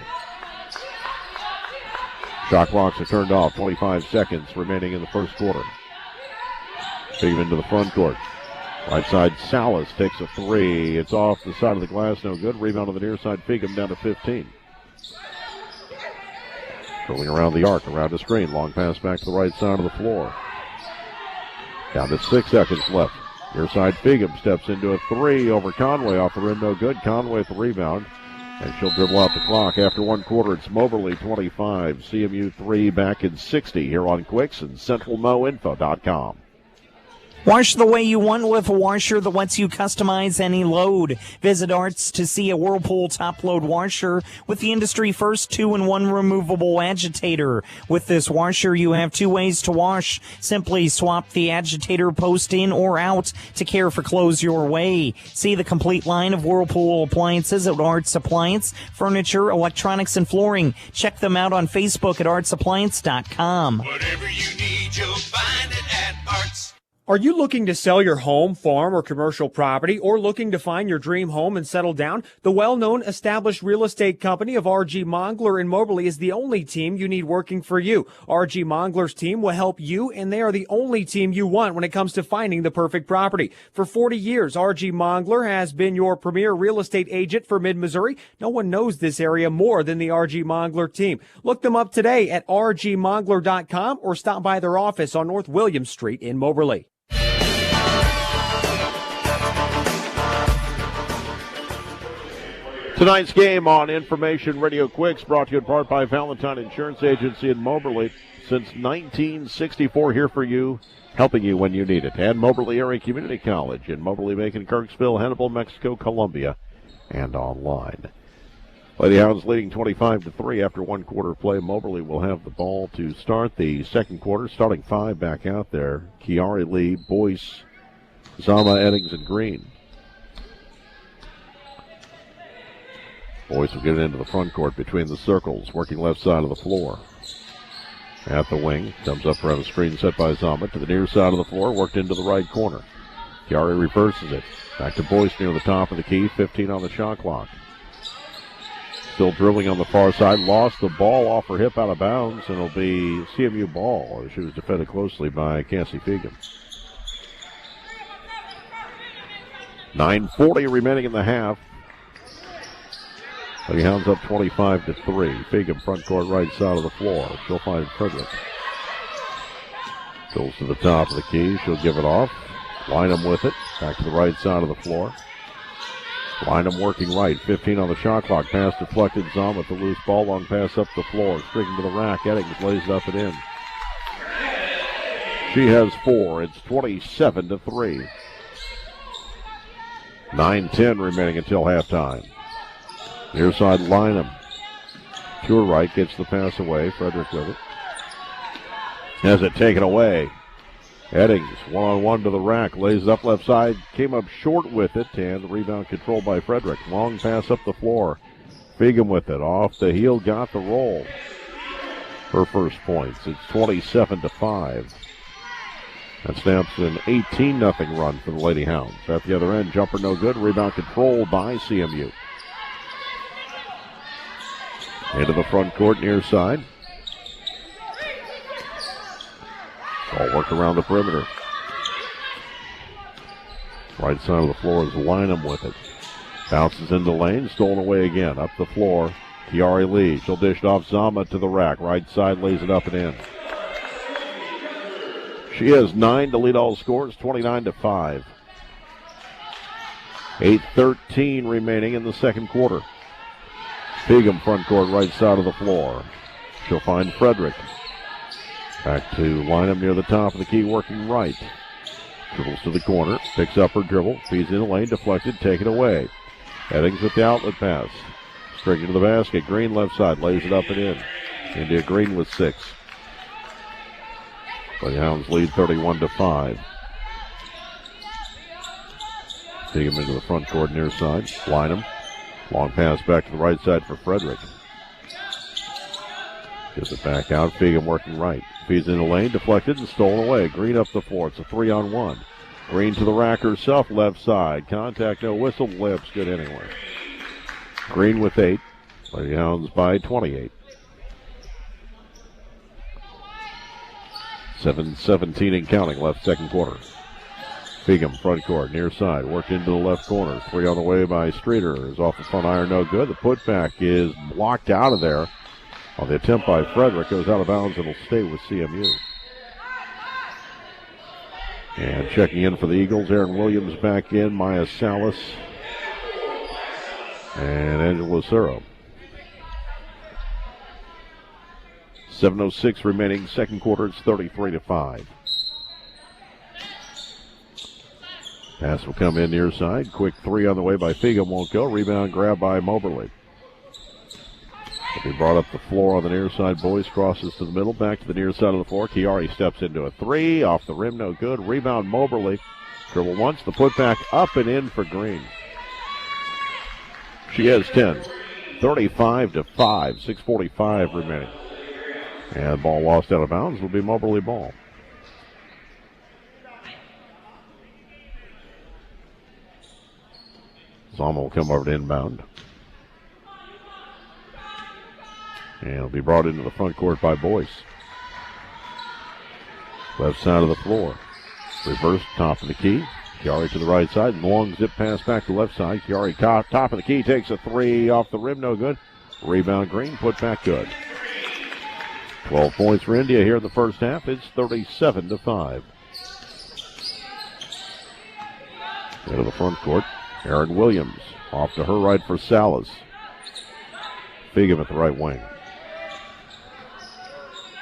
Shot clocks are turned off. 25 seconds remaining in the first quarter. Feed into the front court. Right side, Salas takes a 3. It's off the side of the glass, no good. Rebound on the near side, Fegham down to 15. Curling around the arc, around the screen. Long pass back to the right side of the floor. Down to 6 seconds left. Near side, Fegham steps into a 3 over Conway. Off the rim, no good. Conway with the rebound. And she'll dribble out the clock. After 1 quarter, it's Moberly 25, CMU 3 back in 60 here on Quicks and CentralMoInfo.com. Wash the way you want with a washer that lets you customize any load. Visit Arts to see a Whirlpool top-load washer with the industry first 2-in-1 removable agitator. With this washer, you have 2 ways to wash. Simply swap the agitator post in or out to care for clothes your way. See the complete line of Whirlpool appliances at Arts Appliance, Furniture, Electronics, and Flooring. Check them out on Facebook at artsappliance.com. Whatever you need, you'll find it at Arts. Are you looking to sell your home, farm, or commercial property, or looking to find your dream home and settle down? The well-known established real estate company of R.G. Mongler in Moberly is the only team you need working for you. R.G. Mongler's team will help you, and they are the only team you want when it comes to finding the perfect property. For 40 years, R.G. Mongler has been your premier real estate agent for Mid-Missouri. No one knows this area more than the R.G. Mongler team. Look them up today at rgmongler.com or stop by their office on North William Street in Moberly. Tonight's game on Information Radio Quicks brought to you in part by Valentine Insurance Agency in Moberly. Since 1964, here for you, helping you when you need it. And Moberly Area Community College in Moberly, Macon, Kirksville, Hannibal, Mexico, Columbia, and online. Lady Hounds leading 25-3 after 1 quarter of play. Moberly will have the ball to start the second quarter. Starting 5 back out there. Kiari Lee, Boyce, Zama, Eddings, and Green. Boyce will get it into the front court between the circles, working left side of the floor. at the wing. Comes up around the screen set by Zama to the near side of the floor. Worked into the right corner. Chiari reverses it. Back to Boyce near the top of the key. 15 on the shot clock. Still dribbling on the far side. Lost the ball off her hip out of bounds, and it'll be CMU ball. She was defended closely by Cassie Fegan. 9:40 remaining in the half. Greyhounds up 25-3. Fegan front court right side of the floor. She'll find Frederick. Goes to the top of the key. She'll give it off. Lynham with it. Back to the right side of the floor. Lynham working right. 15 on the shot clock. Pass deflected. Zom with the loose ball. Long pass up the floor. Streaking to the rack. Eddings lays it up and in. She has 4. It's 27-3. 9:10 remaining until halftime. Near side Lynham. To her right. Gets the pass away. Frederick with it. Has it taken away. Eddings, one-on-one to the rack, lays it up left side, came up short with it, and the rebound controlled by Frederick. Long pass up the floor. Fegan with it, off the heel, got the roll. Her first points. It's 27-5. That snaps an 18-0 run for the Lady Hounds. At the other end, jumper no good, rebound controlled by CMU. Into the front court, near side. All work around the perimeter. Right side of the floor is Lynham with it. Bounces into lane, stolen away again. Up the floor, Chiari Lee. She'll dish it off Zama to the rack. Right side lays it up and in. She has 9 to lead all scores, 29-5. 8:13 remaining in the second quarter. Fegan front court, right side of the floor. She'll find Frederick. Back to Lynham near the top of the key, working right. Dribbles to the corner, picks up her dribble, feeds in the lane, deflected, taken away. Eddings with the outlet pass. Straight into the basket. Green left side, lays it up and in. India Green with 6. But the Hounds lead 31-5. Take him into the front court near side. Lynham. Long pass back to the right side for Frederick. Gives it back out. Fegan working right. Feeds in the lane, deflected and stolen away. Green up the floor. It's a 3-on-1. Green to the rack herself, left side. Contact, no whistle. Layup's good anyway. Green with 8. Lady Hounds by 28. 7:17 and counting left second quarter. Fegan front court, near side. Worked into the left corner. 3 on the way by Streeter. Is off the front iron, no good. The putback is blocked out of there. On the attempt by Frederick, goes out of bounds and will stay with CMU. And checking in for the Eagles, Aaron Williams back in, Maya Salas, and Angela Lucero. 7:06 remaining, second quarter, it's 33-5. Pass will come in near side. Quick 3 on the way by Fegan, won't go. Rebound grab by Moberly. He brought up the floor on the near side. Boyce crosses to the middle, back to the near side of the floor. Chiari steps into a 3, off the rim, no good. Rebound Moberly. Dribble once, the putback up and in for Green. She has 10. 35-5, 6:45 remaining. And the ball lost out of bounds will be Moberly ball. Zama will come over to inbound. And it'll be brought into the front court by Boyce. Left side of the floor. Reverse, top of the key. Chiari to the right side. Long zip pass back to left side. Chiari top of the key. Takes a 3 off the rim. No good. Rebound Green. Put back good. 12 points for India here in the first half. It's 37-5. Into the front court. Aaron Williams. Off to her right for Salas. Fegan at the right wing.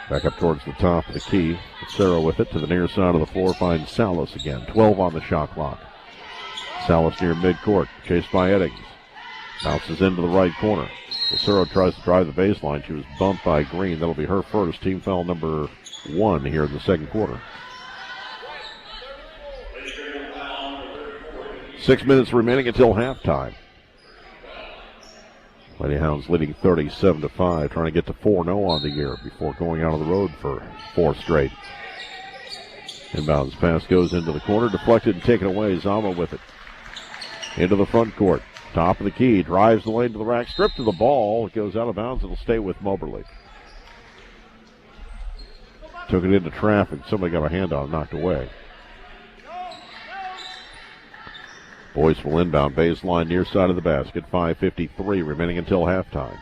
Back up towards the top of the key. Sarah with it to the near side of the floor. Finds Salas again. 12 on the shot clock. Salas near midcourt. Chased by Eddings. Bounces into the right corner. Lucero tries to drive the baseline. She was bumped by Green. That'll be her first. Team foul number 1 here in the second quarter. 6 minutes remaining until halftime. Lady Hounds leading 37-5, trying to get to 4-0 on the year before going out on the road for 4 straight. Inbounds pass goes into the corner, deflected and taken away. Zama with it. Into the front court. Top of the key, drives the lane to the rack, stripped to the ball. It goes out of bounds. It'll stay with Moberly. Took it into traffic. Somebody got a hand on it, knocked away. Boyce will inbound, baseline near side of the basket. 5:53 remaining until halftime.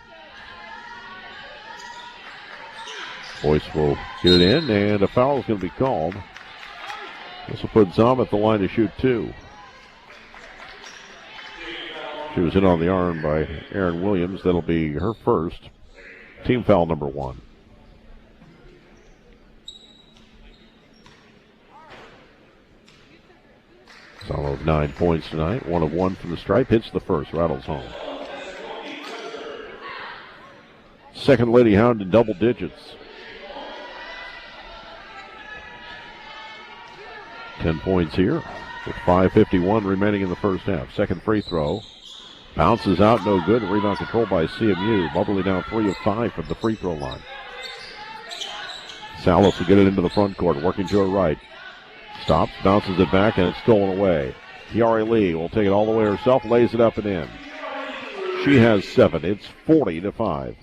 Boyce will get it in, and a foul is going to be called. This will put Zama at the line to shoot 2. She was hit on the arm by Erin Williams. That'll be her first. Team foul number 1. Zama with 9 points tonight. 1 of 1 from the stripe. Hits the first. Rattles home. Second Lady Hound in double digits. 10 points here with 5:51 remaining in the first half. Second free throw. Bounces out, no good. Rebound controlled by CMU. Moberly down 3 of 5 from the free throw line. Salas will get it into the front court, working to her right. Stops, bounces it back, and it's stolen away. Kiari Lee will take it all the way herself, lays it up and in. She has 7. It's 40-5.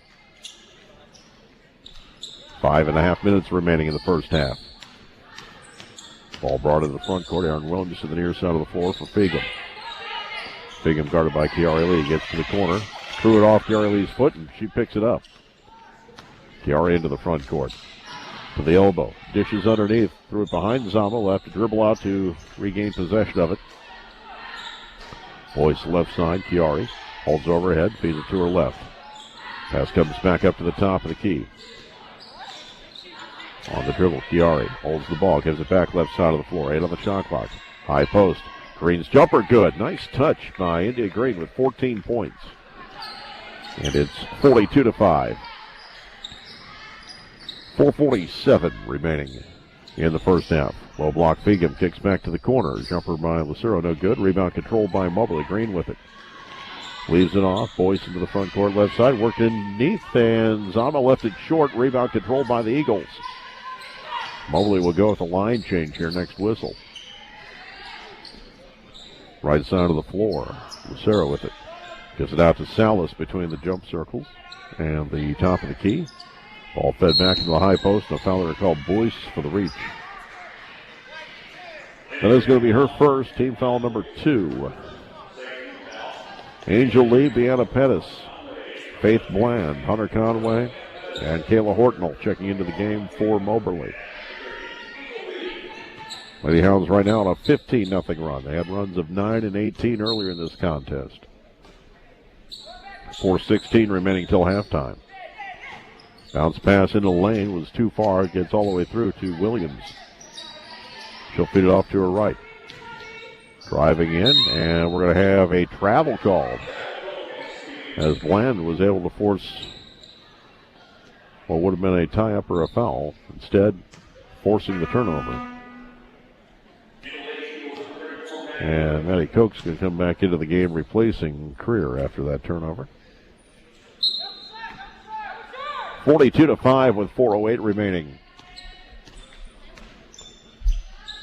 5.5 minutes remaining in the first half. Ball brought into the front court. Erin Williams to the near side of the floor for Fegum. Fegum guarded by Kiari Lee. Gets to the corner. Threw it off Kiari Lee's foot, and she picks it up. Kiari into the front court. To the elbow. Dishes underneath. Threw it behind Zama. Will have to dribble out to regain possession of it. Boyce left side. Kiari holds overhead. Feeds it to her left. Pass comes back up to the top of the key. On the dribble, Kiari holds the ball. Gives it back left side of the floor. 8 on the shot clock. High post. Green's jumper good. Nice touch by India Green with 14 points. And it's 42-5. 4:47 remaining in the first half. Low block Fegum kicks back to the corner. Jumper by Lucero, no good. Rebound controlled by Moberly. Green with it. Leaves it off. Boyce into the front court left side. Worked underneath, and Zama left it short. Rebound controlled by the Eagles. Moberly will go with a line change here next whistle. Right side of the floor. Lucero with it. Gives it out to Salas between the jump circles and the top of the key. Ball fed back into the high post. A fouler called Boyce for the reach. That is going to be her first. Team foul number 2. Angel Lee, Deanna Pettis, Faith Bland, Hunter Conway, and Kayla Hortonel checking into the game for Moberly. Lady Hounds right now on a 15-0 run. They had runs of 9 and 18 earlier in this contest. 4:16 remaining till halftime. Bounce pass into the lane was too far. Gets all the way through to Williams. She'll feed it off to her right. Driving in, and we're going to have a travel call as Bland was able to force what would have been a tie-up or a foul, instead forcing the turnover. And Maddie Koch's going to come back into the game replacing Creer after that turnover. 42-5 with 4:08 remaining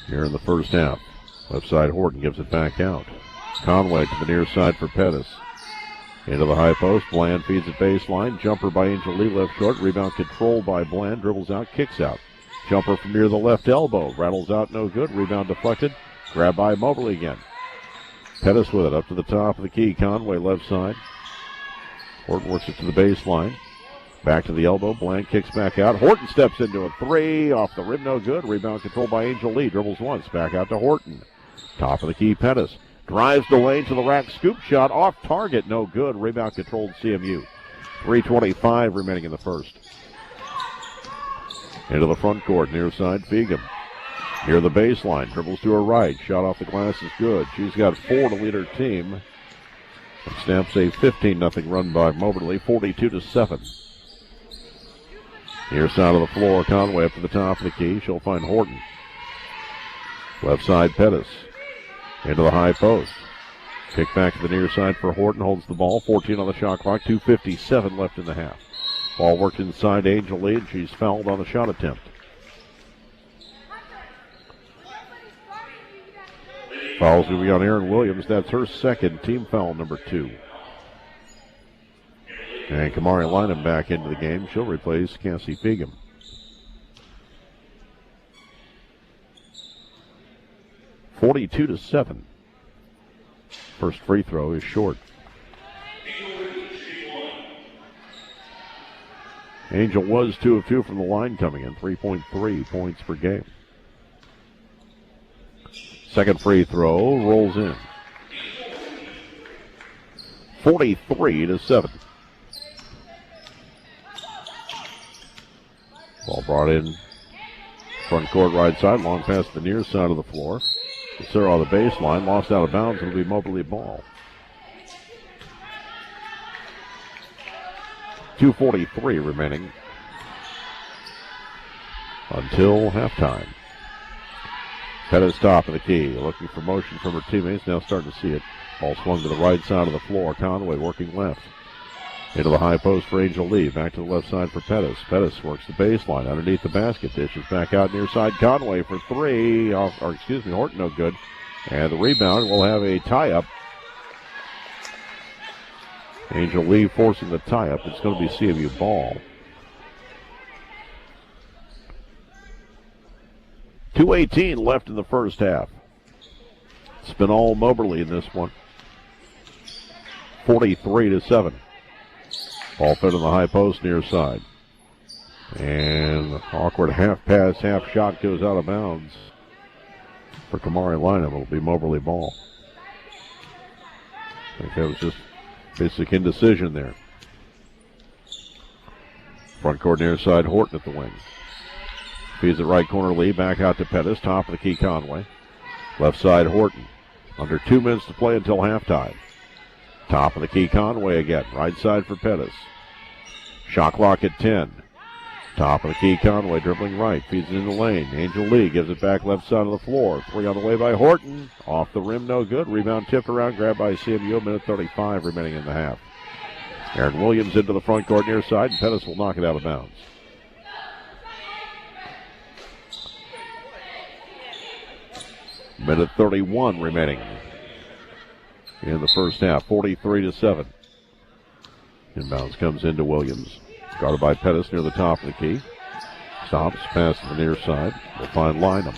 here in the first half. Left side, Horton gives it back out. Conway to the near side for Pettis. Into the high post. Bland feeds it baseline. Jumper by Angel Lee, left short. Rebound controlled by Bland. Dribbles out, kicks out. Jumper from near the left elbow. Rattles out, no good. Rebound deflected. Grabbed by Moberly again. Pettis with it up to the top of the key. Conway left side. Horton works it to the baseline. Back to the elbow. Bland kicks back out. Horton steps into a 3. Off the rim, no good. Rebound controlled by Angel Lee. Dribbles once. Back out to Horton. Top of the key, Pettis. Drives the lane to the rack. Scoop shot off target. No good. Rebound controlled CMU. 3:25 remaining in the first. Into the front court. Near side, Fegum. Near the baseline. Dribbles to her right. Shot off the glass is good. She's got 4 to lead her team. And snaps a 15-0 run by Moberly. 42-7. Near side of the floor, Conway up to the top of the key. She'll find Horton. Left side, Pettis. Into the high post. Kick back to the near side for Horton. Holds the ball. 14 on the shot clock. 2:57 left in the half. Ball worked inside Angel Lee, and she's fouled on the shot attempt. Foul's going to be on Erin Williams. That's her second, team foul number 2. And Kamari Lynham back into the game. She'll replace Cassie Feagum. (42-7). First free throw is short. Angel was 2 of 2 from the line coming in. 3.3 points per game. Second free throw rolls in. 43-7. Ball brought in front court right side, long past the near side of the floor. Lucero on the baseline, lost out of bounds. It'll be Moberly ball. 2:43 remaining until halftime. Pettis top of the key, looking for motion from her teammates. Now starting to see it. Ball swung to the right side of the floor. Conway working left. Into the high post for Angel Lee. Back to the left side for Pettis. Pettis works the baseline underneath the basket. Dishes back out near side. Conway for 3. Horton no good. And the rebound will have a tie-up. Angel Lee forcing the tie-up. It's going to be CMU ball. 2:18 left in the first half. It's been all Moberly in this one. 43-7. Ball fed in the high post near side. And awkward half pass, half shot goes out of bounds for Kamari Lynham. It'll be Moberly ball. I think that was just basic indecision there. Front court near side, Horton at the wing. Feeds it right corner, Lee. Back out to Pettis. Top of the key, Conway. Left side, Horton. Under 2 minutes to play until halftime. Top of the key, Conway again. Right side for Pettis. Shot clock at 10. Top of the key, Conway dribbling right. Feeds it in the lane. Angel Lee gives it back left side of the floor. 3 on the way by Horton. Off the rim, no good. Rebound tipped around, grabbed by CMU. Minute 35 remaining in the half. Erin Williams into the front court near side, and Pettis will knock it out of bounds. Minute 31 remaining in the first half. 43-7. Inbounds comes into Williams. Guarded by Pettis near the top of the key. Stops, pass to the near side. We'll find Lynham.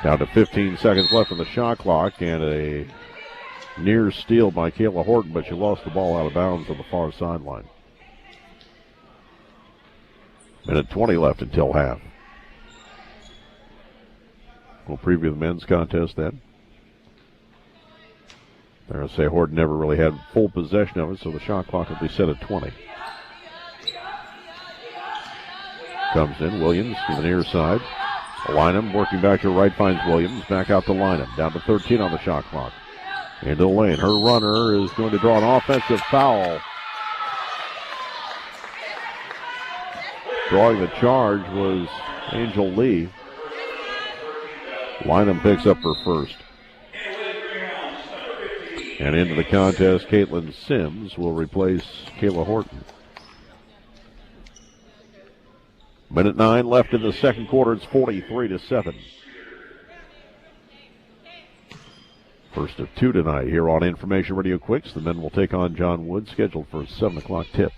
Down to 15 seconds left on the shot clock, and a near steal by Kayla Horton, but she lost the ball out of bounds on the far sideline. Minute 20 left until half. We'll preview the men's contest then. They're going to say Horton never really had full possession of it, so the shot clock will be set at 20. Comes in, Williams to the near side. Lynham working back to right, finds Williams. Back out to Lynham. Down to 13 on the shot clock. Into the lane. Her runner is going to draw an offensive foul. Drawing the charge was Angel Lee. Lynham picks up her first. And into the contest, Caitlin Sims will replace Kayla Horton. Minute 9 left in the second quarter. It's 43-7. First of 2 tonight here on Information Radio Quicks. The men will take on John Wood, scheduled for a 7 o'clock tip.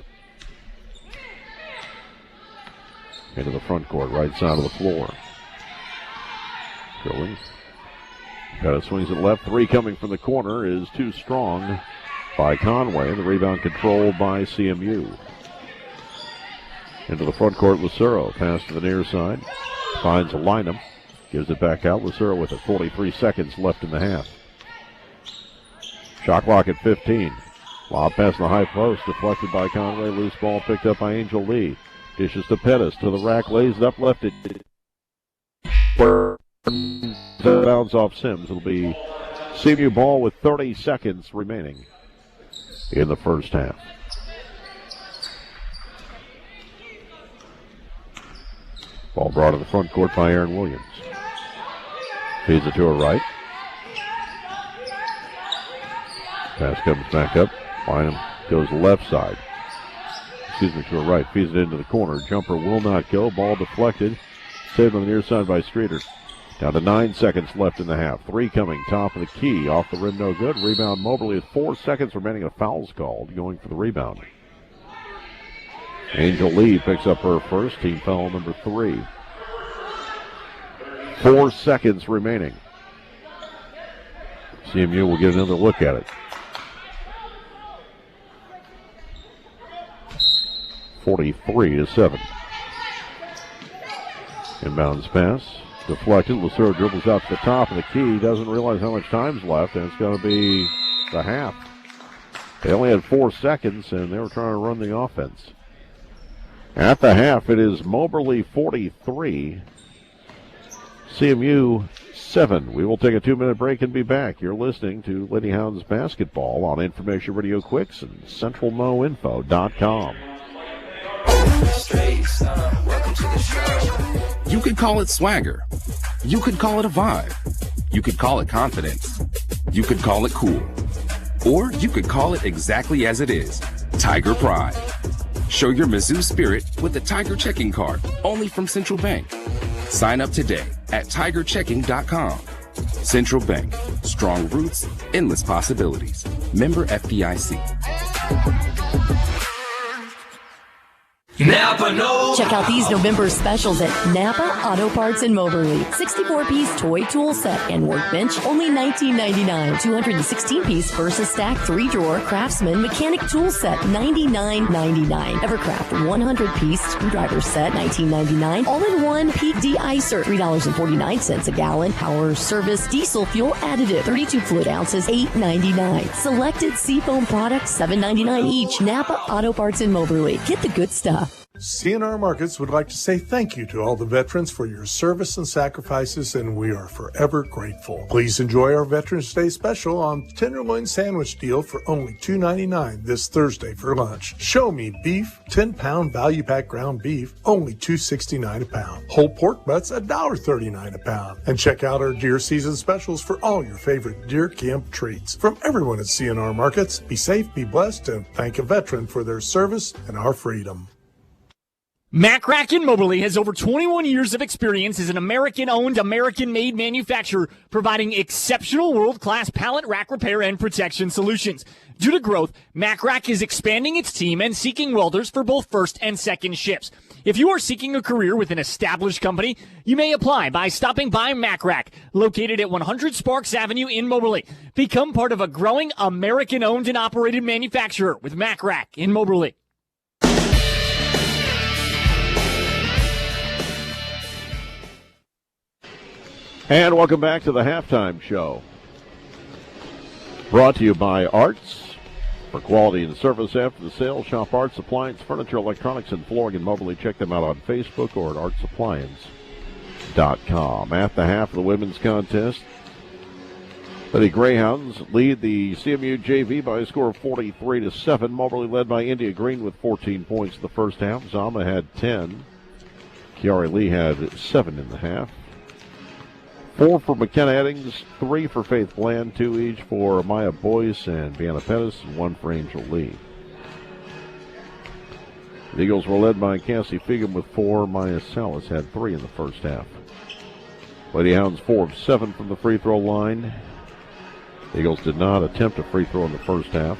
Into the front court, right side of the floor. Going. Pettis swings it left. 3 coming from the corner is too strong by Conway. The rebound controlled by CMU. Into the front court, Lucero. Pass to the near side. Finds Lynham. Gives it back out. Lucero with it. 43 seconds left in the half. Shot clock at 15. Lob pass in the high post. Deflected by Conway. Loose ball picked up by Angel Lee. Dishes to Pettis. To the rack. Lays it up. Left it. Bounce off Sims. It'll be CMU ball with 30 seconds remaining in the first half. Ball brought to the front court by Erin Williams. Feeds it to her right. Pass comes back up. Line goes left side. To the right. Feeds it into the corner. Jumper will not go. Ball deflected. Saved on the near side by Streeter. Down to 9 seconds left in the half. 3 coming. Top of the key. Off the rim, no good. Rebound Moberly with 4 seconds remaining. A foul's called. Going for the rebound. Angel Lee picks up her first. Team foul number 3. 4 seconds remaining. CMU will get another look at it. 43-7. Inbounds pass. Deflected. Lucero dribbles out to the top of the key. Doesn't realize how much time's left, and it's going to be the half. They only had 4 seconds, and they were trying to run the offense. At the half, it is Moberly 43, CMU 7. We will take a 2-minute break and be back. You're listening to Lady Hounds basketball on Information Radio Quicks and CentralMoInfo.com. You could call it swagger. You could call it a vibe. You could call it confidence. You could call it cool. Or you could call it exactly as it is, Tiger Pride. Show your Mizzou spirit with the Tiger Checking Card, only from Central Bank. Sign up today at tigerchecking.com. Central Bank, strong roots, endless possibilities. Member FDIC. Napa knows. Check out these November specials at Napa Auto Parts in Moberly. 64-piece toy tool set and workbench, only $19.99. 216-piece Versa Stack 3-drawer Craftsman mechanic tool set, $99.99. Evercraft 100-piece screwdriver set, $19.99. All-in-one Peak de-icer, $3.49 a gallon. Power service diesel fuel additive, 32 fluid ounces, $8.99. Selected seafoam products, $7.99 each. Napa Auto Parts in Moberly. Get the good stuff. CNR Markets would like to say thank you to all the veterans for your service and sacrifices, and we are forever grateful. Please enjoy our Veterans Day special on tenderloin sandwich deal for only $2.99 this Thursday for lunch. Show me beef, 10-pound value pack ground beef, only $2.69 a pound. Whole pork butts, $1.39 a pound. And check out our deer season specials for all your favorite deer camp treats. From everyone at CNR Markets, be safe, be blessed, and thank a veteran for their service and our freedom. MACC in Moberly has over 21 years of experience as an American-owned, American-made manufacturer providing exceptional world-class pallet rack repair and protection solutions. Due to growth, MACC is expanding its team and seeking welders for both first and second shifts. If you are seeking a career with an established company, you may apply by stopping by MACC, located at 100 Sparks Avenue in Moberly. Become part of a growing American-owned and operated manufacturer with MACC in Moberly. And welcome back to the halftime show. Brought to you by Arts. For quality and service after the sale, shop Arts Appliance, Furniture, Electronics, and Flooring in Moberly. Check them out on Facebook or at artsappliance.com. At the half of the women's contest, the Greyhounds lead the CMU JV by a score of 43-7. Moberly led by India Green with 14 points in the first half. Zama had 10. Kiara Lee had 7 in the half. 4 for McKenna Eddings, 3 for Faith Bland, 2 each for Maya Boyce and Brianna Pettis, and 1 for Angel Lee. The Eagles were led by Cassie Fegum with 4. Maya Salas had 3 in the first half. Lady Hounds 4 of 7 from the free throw line. The Eagles did not attempt a free throw in the first half.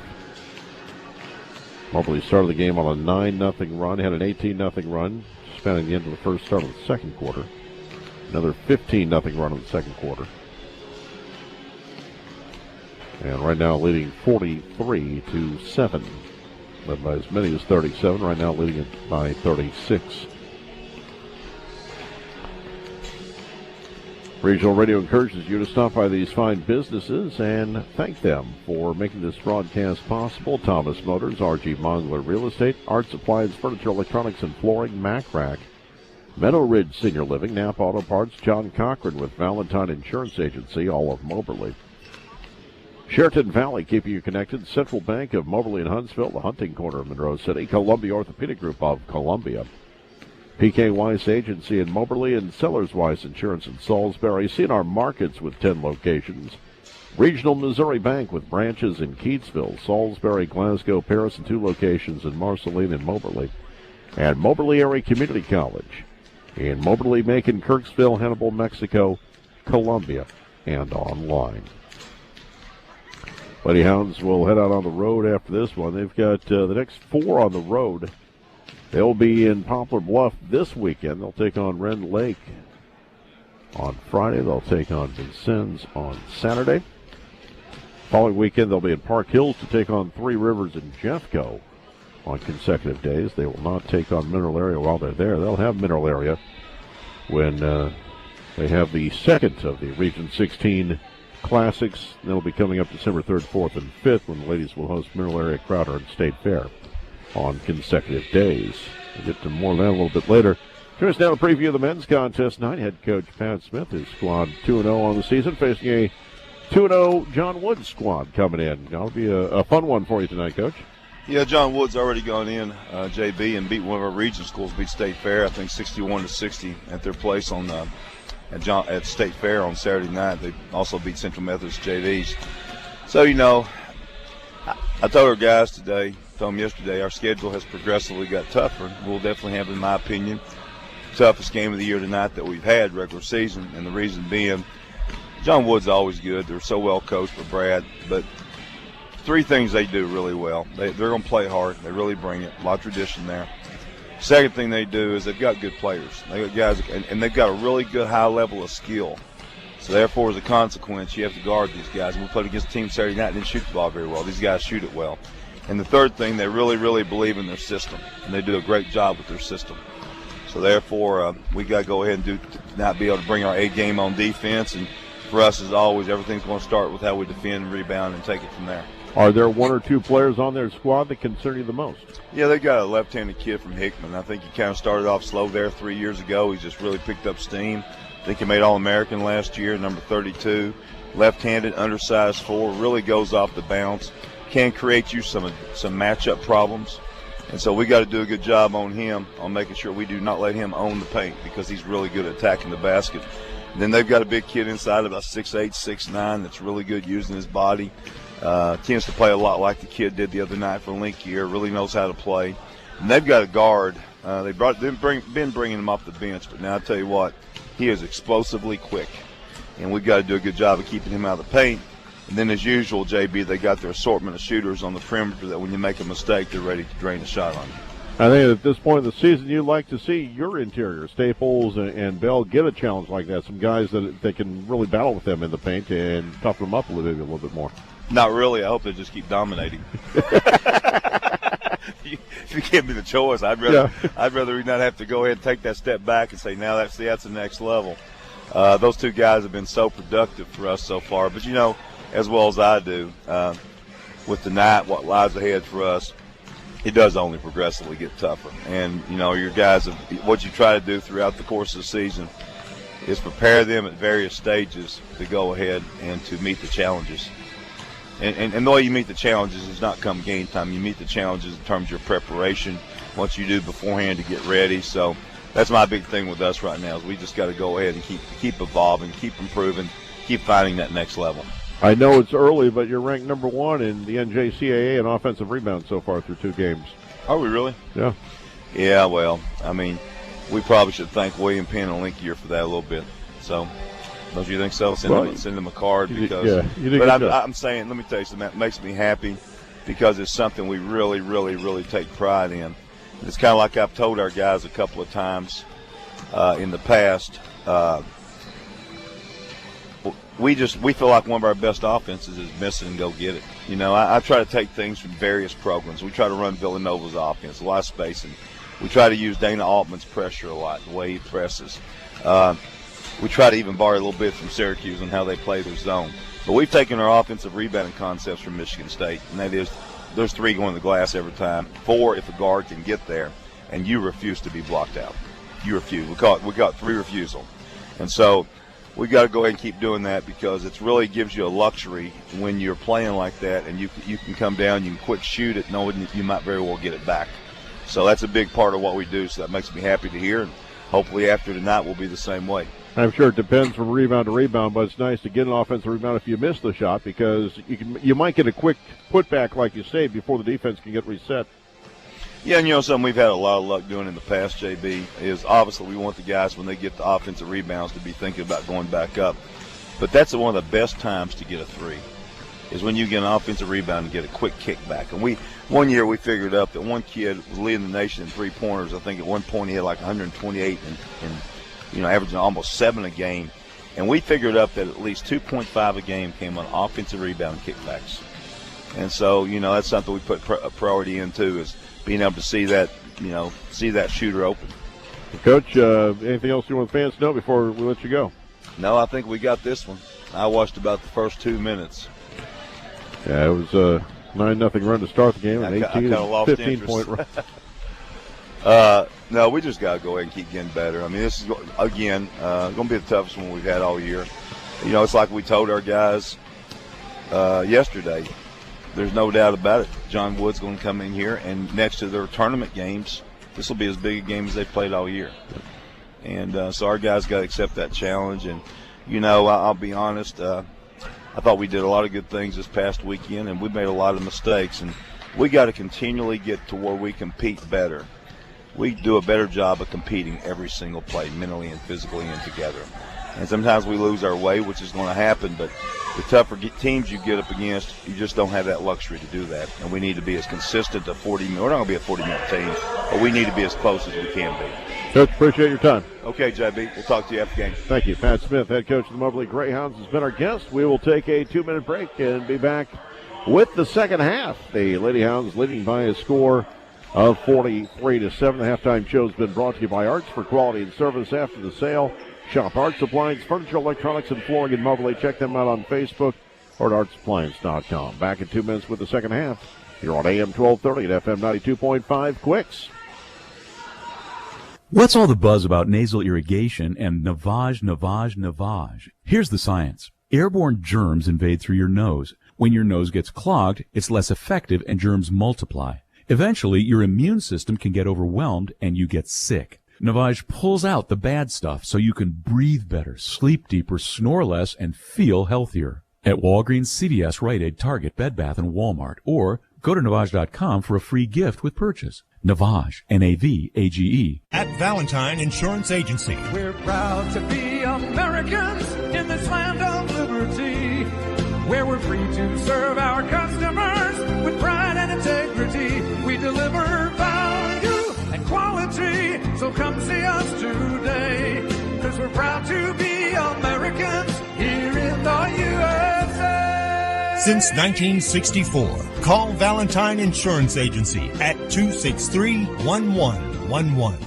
Moberly started the game on a 9-0 run, had an 18-0 run, spanning the end of the first, start of the second quarter. Another 15-0 run in the second quarter. And right now leading 43-7. Led by as many as 37. Right now leading it by 36. Regional Radio encourages you to stop by these fine businesses and thank them for making this broadcast possible. Thomas Motors, RG Mongler Real Estate, Arts Appliance, Furniture, Electronics, and Flooring, MACC. Meadow Ridge Senior Living, Napa Auto Parts, John Cochran with Valentine Insurance Agency, all of Moberly. Sheraton Valley, keeping you connected. Central Bank of Moberly and Huntsville, the hunting corner of Monroe City. Columbia Orthopedic Group of Columbia. PK Weiss Agency in Moberly and Sellers Weiss Insurance in Salisbury. CNR Markets with 10 locations. Regional Missouri Bank with branches in Keatsville, Salisbury, Glasgow, Paris, and 2 locations in Marceline and Moberly. And Moberly Area Community College in Moberly, Macon, Kirksville, Hannibal, Mexico, Columbia, and online. Lady Hounds will head out on the road after this one. They've got the next 4 on the road. They'll be in Poplar Bluff this weekend. They'll take on Rend Lake on Friday. They'll take on Vincennes on Saturday. Following weekend, they'll be in Park Hills to take on Three Rivers and Jeffco on consecutive days. They will not take on Mineral Area while they're there. They'll have Mineral Area when they have the second of the Region 16 Classics. That'll be coming up December 3rd, 4th, and 5th when the ladies will host Mineral Area Crowder and State Fair on consecutive days. We'll get to more of that a little bit later. Here's now a preview of the men's contest tonight. Head coach Pat Smith, his squad 2-0 on the season, facing a 2-0 John Woods squad coming in. That'll be a fun one for you tonight, Coach. Yeah, John Woods already gone in, JB, and beat one of our region schools, beat State Fair, I think 61-60 at their place on at State Fair on Saturday night. They also beat Central Methodist JVs. So, you know, I told our guys today, told them yesterday, our schedule has progressively got tougher. We'll definitely have, in my opinion, toughest game of the year tonight that we've had regular season, and the reason being John Wood's always good. They're so well coached by Brad, but 3 things they do really well. They're going to play hard. They really bring it. A lot of tradition there. Second thing they do is they've got good players. They got guys, and they've got a really good high level of skill. So therefore, as a consequence, you have to guard these guys. And we played against a team Saturday night and didn't shoot the ball very well. These guys shoot it well. And the third thing, they really, really believe in their system, and they do a great job with their system. So therefore, we got to go ahead and not be able to bring our A game on defense. And for us, as always, everything's going to start with how we defend, rebound, and take it from there. Are there 1 or 2 players on their squad that concern you the most? Yeah, they got a left-handed kid from Hickman. I think he kind of started off slow there 3 years ago. He's just really picked up steam. I think he made All-American last year, number 32. Left-handed, undersized 4, really goes off the bounce. Can create you some matchup problems. And so we got to do a good job on him, on making sure we do not let him own the paint because he's really good at attacking the basket. And then they've got a big kid inside, about 6'8", 6'9", that's really good using his body. Tends to play a lot like the kid did the other night for Link Year, really knows how to play. And they've got a guard. They've been bringing him off the bench, but now I tell you what, he is explosively quick. And we've got to do a good job of keeping him out of the paint. And then, as usual, JB, they got their assortment of shooters on the perimeter that when you make a mistake, they're ready to drain a shot on you. I think at this point in the season, you'd like to see your interior, Staples and Bell, get a challenge like that. Some guys that can really battle with them in the paint and toughen them up a little bit more. Not really. I hope they just keep dominating. If you give me the choice, I'd rather we not have to go ahead and take that step back and say, now that's the next level. Those 2 guys have been so productive for us so far. But, you know, as well as I do, with tonight, what lies ahead for us, it does only progressively get tougher. And, you know, your guys, what you try to do throughout the course of the season is prepare them at various stages to go ahead and to meet the challenges. And the way you meet the challenges is not come game time. You meet the challenges in terms of your preparation, what you do beforehand to get ready. So that's my big thing with us right now is we just got to go ahead and keep evolving, keep improving, keep finding that next level. I know it's early, but you're ranked number 1 in the NJCAA in offensive rebounds so far through 2 games. Are we really? Yeah. Yeah, well, I mean, we probably should thank William Penn and Link Year for that a little bit. So, don't you think so? Send them a card because. But I'm saying, let me tell you something that makes me happy because it's something we really, really, really take pride in. It's kind of like I've told our guys a couple of times in the past. We feel like one of our best offenses is miss it and go get it. You know, I try to take things from various programs. We try to run Villanova's offense, a lot of spacing. We try to use Dana Altman's pressure a lot, the way he presses. We try to even borrow a little bit from Syracuse on how they play their zone. But we've taken our offensive rebounding concepts from Michigan State, and that is there's 3 going to the glass every time, 4 if a guard can get there, and you refuse to be blocked out. You refuse. We got 3 refusal. And so we got to go ahead and keep doing that because it really gives you a luxury when you're playing like that and you can come down, you can quick shoot it, knowing that you might very well get it back. So that's a big part of what we do, so that makes me happy to hear. And hopefully after tonight we'll be the same way. I'm sure it depends from rebound to rebound, but it's nice to get an offensive rebound if you miss the shot, because you might get a quick putback, like you say, before the defense can get reset. Yeah, and something we've had a lot of luck doing in the past, JB, is obviously we want the guys when they get the offensive rebounds to be thinking about going back up. But that's one of the best times to get a three, is when you get an offensive rebound and get a quick kickback. And one year we figured up that one kid was leading the nation in three-pointers. I think at one point he had like 128 and averaging almost 7 a game. And we figured up that at least 2.5 a game came on offensive rebound kickbacks. And so, that's something we put a priority into, is being able to see that shooter open. Coach, anything else you want the fans to know before we let you go? No, I think we got this one. I watched about the first 2 minutes. Yeah, it was a 9-0 run to start the game, and 15-point run. No, we just got to go ahead and keep getting better. I mean, this is, again, going to be the toughest one we've had all year. It's like we told our guys yesterday. There's no doubt about it. John Wood's going to come in here, and next to their tournament games, this will be as big a game as they've played all year. And so our guys got to accept that challenge. And, I'll be honest, I thought we did a lot of good things this past weekend, and we made a lot of mistakes. And we got to continually get to where we compete better. We do a better job of competing every single play, mentally and physically and together. And sometimes we lose our way, which is going to happen, but the tougher teams you get up against, you just don't have that luxury to do that. And we need to be as consistent to 40 minutes. We're not going to be a 40-minute team, but we need to be as close as we can be. Coach, appreciate your time. Okay, JB. We'll talk to you after the game. Thank you. Pat Smith, head coach of the Moberly Greyhounds, has been our guest. We will take a 2-minute break and be back with the second half. The Lady Hounds leading by a score of 43-7. The halftime show has been brought to you by Arts for quality and service after the sale. Shop Arts Appliance, Furniture, Electronics, and Flooring in Moberly. Check them out on Facebook or at artsappliance.com. Back in 2 minutes with the second half. You're on AM 1230 at FM 92.5 Quicks. What's all the buzz about nasal irrigation and navage? Here's the science. Airborne germs invade through your nose. When your nose gets clogged, it's less effective and germs multiply. Eventually, your immune system can get overwhelmed and you get sick. Navage pulls out the bad stuff so you can breathe better, sleep deeper, snore less, and feel healthier. At Walgreens, CVS, Rite Aid, Target, Bed Bath, and Walmart. Or go to Navage.com for a free gift with purchase. Navage, N-A-V-A-G-E. At Valentine Insurance Agency. We're proud to be Americans in this land of liberty, where we're free to serve our customers with pride and integrity. We deliver value and quality, so come see us today, because we're proud to be Americans here in the USA. Since 1964, call Valentine Insurance Agency at 263-1111.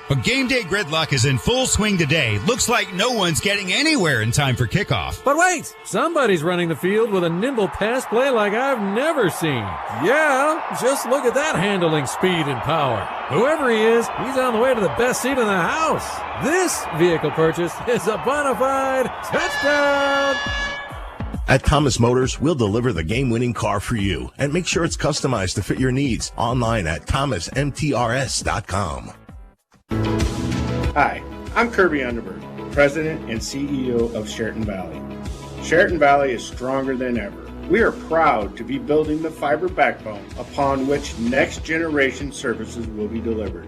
But game day gridlock is in full swing today. Looks like no one's getting anywhere in time for kickoff. But wait, somebody's running the field with a nimble pass play like I've never seen. Yeah, just look at that handling speed and power. Whoever he is, he's on the way to the best seat in the house. This vehicle purchase is a bona fide touchdown. At Thomas Motors, we'll deliver the game-winning car for you and make sure it's customized to fit your needs. Online at thomasmtrs.com. Hi, I'm Kirby Underberg, President and CEO of Sheraton Valley. Sheraton Valley is stronger than ever. We are proud to be building the fiber backbone upon which next-generation services will be delivered.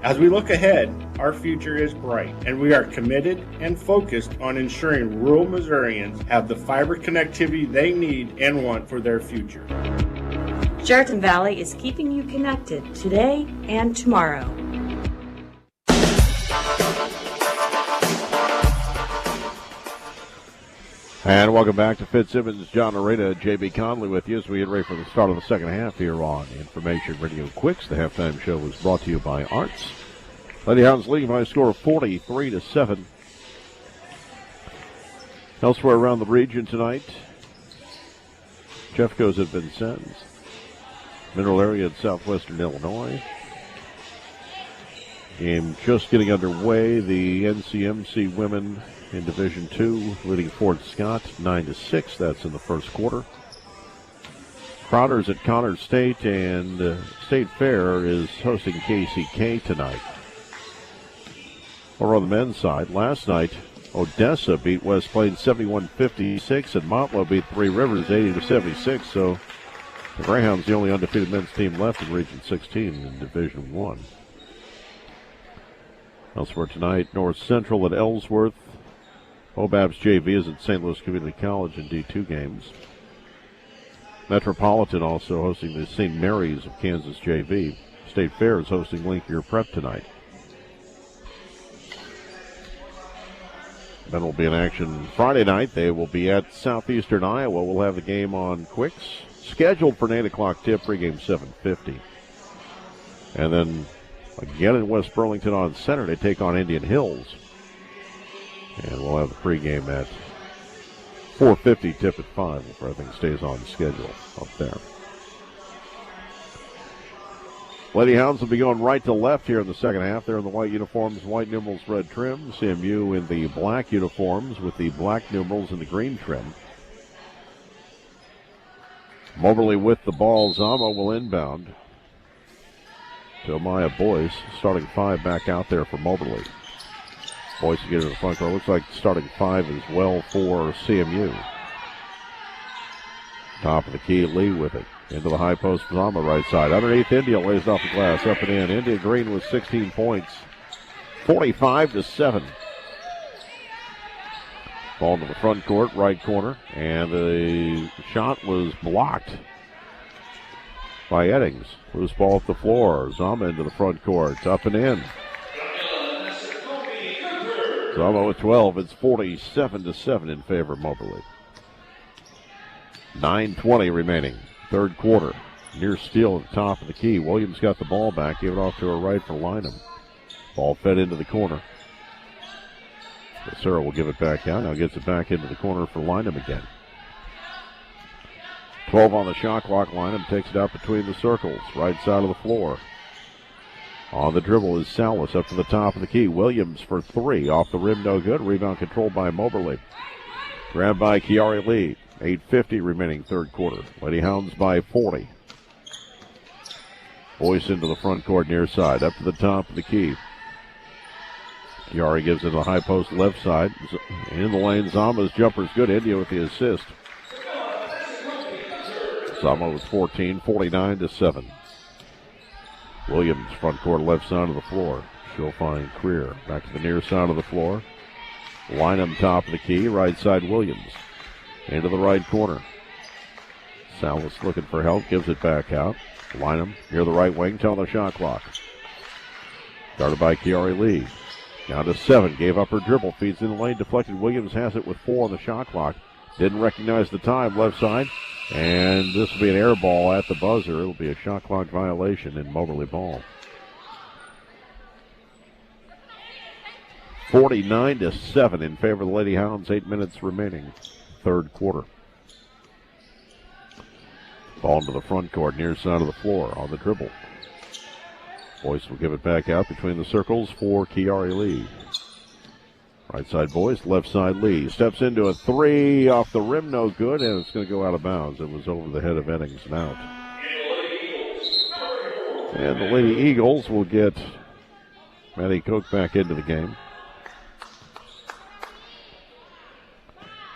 As we look ahead, our future is bright, and we are committed and focused on ensuring rural Missourians have the fiber connectivity they need and want for their future. Sheraton Valley is keeping you connected today and tomorrow. And welcome back to Fitzsimmons. John Narita, J.B. Conley with you as we get ready for the start of the second half here on Information Radio Quicks. The halftime show was brought to you by Arts. Lady Hounds leading by a score of 43-7. Elsewhere around the region tonight, Jeffco's at Vincennes, Mineral Area at Southwestern Illinois. Game just getting underway. The NCMC women in Division II, leading Fort Scott 9-6. That's in the first quarter. Crowder's at Connors State, and State Fair is hosting KCK tonight. Over on the men's side, last night, Odessa beat West Plains 71-56, and Montlow beat Three Rivers 80-76. So the Greyhounds, the only undefeated men's team left in Region 16 in Division 1. Elsewhere tonight, North Central at Ellsworth. Hobab's JV is at St. Louis Community College in D2 games. Metropolitan also hosting the St. Mary's of Kansas JV. State Fair is hosting Linkier Prep tonight. Men will be in action Friday night. They will be at Southeastern Iowa. We'll have the game on Quicks. Scheduled for an 8 o'clock tip, pregame 7:50. And then again in West Burlington on Saturday, take on Indian Hills. And we'll have the pregame at 4:50, tip at 5, if everything stays on schedule up there. Lady Hounds will be going right to left here in the second half. They're in the white uniforms, white numerals, red trim. CMU in the black uniforms with the black numerals and the green trim. Moberly with the ball. Zama will inbound to Amaya Boyce. Starting 5 back out there for Moberly. Boyce to get in the front court. Looks like starting 5 as well for CMU. Top of the key, Lee with it. Into the high post, Zama right side. Underneath, India lays off the glass, up and in. India Green with 16 points. 45-7. Ball to the front court, right corner. And the shot was blocked by Eddings. Loose ball at the floor. Zama into the front court, up and in. Zama with 12. It's 47-7 in favor of Moberly. 9:20 remaining. Third quarter. Near steal at the top of the key. Williams got the ball back. Gave it off to her right for Lynham. Ball fed into the corner. Sarah will give it back out. Now gets it back into the corner for Lynham again. 12 on the shot clock. Lynham takes it out between the circles. Right side of the floor. On the dribble is Salas up to the top of the key. Williams for 3. Off the rim, no good. Rebound controlled by Moberly. Grabbed by Kiari Lee. 8:50 remaining third quarter. Lady Hounds by 40. Boyce into the front court near side. Up to the top of the key. Kiari gives it to the high post left side. In the lane, Zama's jumper's good. India with the assist. Zama with 14, 49-7. Williams, front court left side of the floor. She'll find Creer. Back to the near side of the floor. Lynham top of the key. Right side, Williams. Into the right corner. Salas looking for help. Gives it back out. Lynham near the right wing. Telling the shot clock. Started by Kiari Lee. Down to 7. Gave up her dribble. Feeds in the lane. Deflected. Williams has it with 4 on the shot clock. Didn't recognize the time. Left side. And this will be an air ball at the buzzer. It'll be a shot clock violation in Moberly ball. 49-7 in favor of the Lady Hounds. 8 minutes remaining. Third quarter. Ball into the front court, near side of the floor on the dribble. Boyce will give it back out between the circles for Kiari Lee. Right side Boyce, left side Lee. Steps into a 3 off the rim, no good, and it's going to go out of bounds. It was over the head of Eddings and out. And the Lady Eagles will get Maddie Koch back into the game.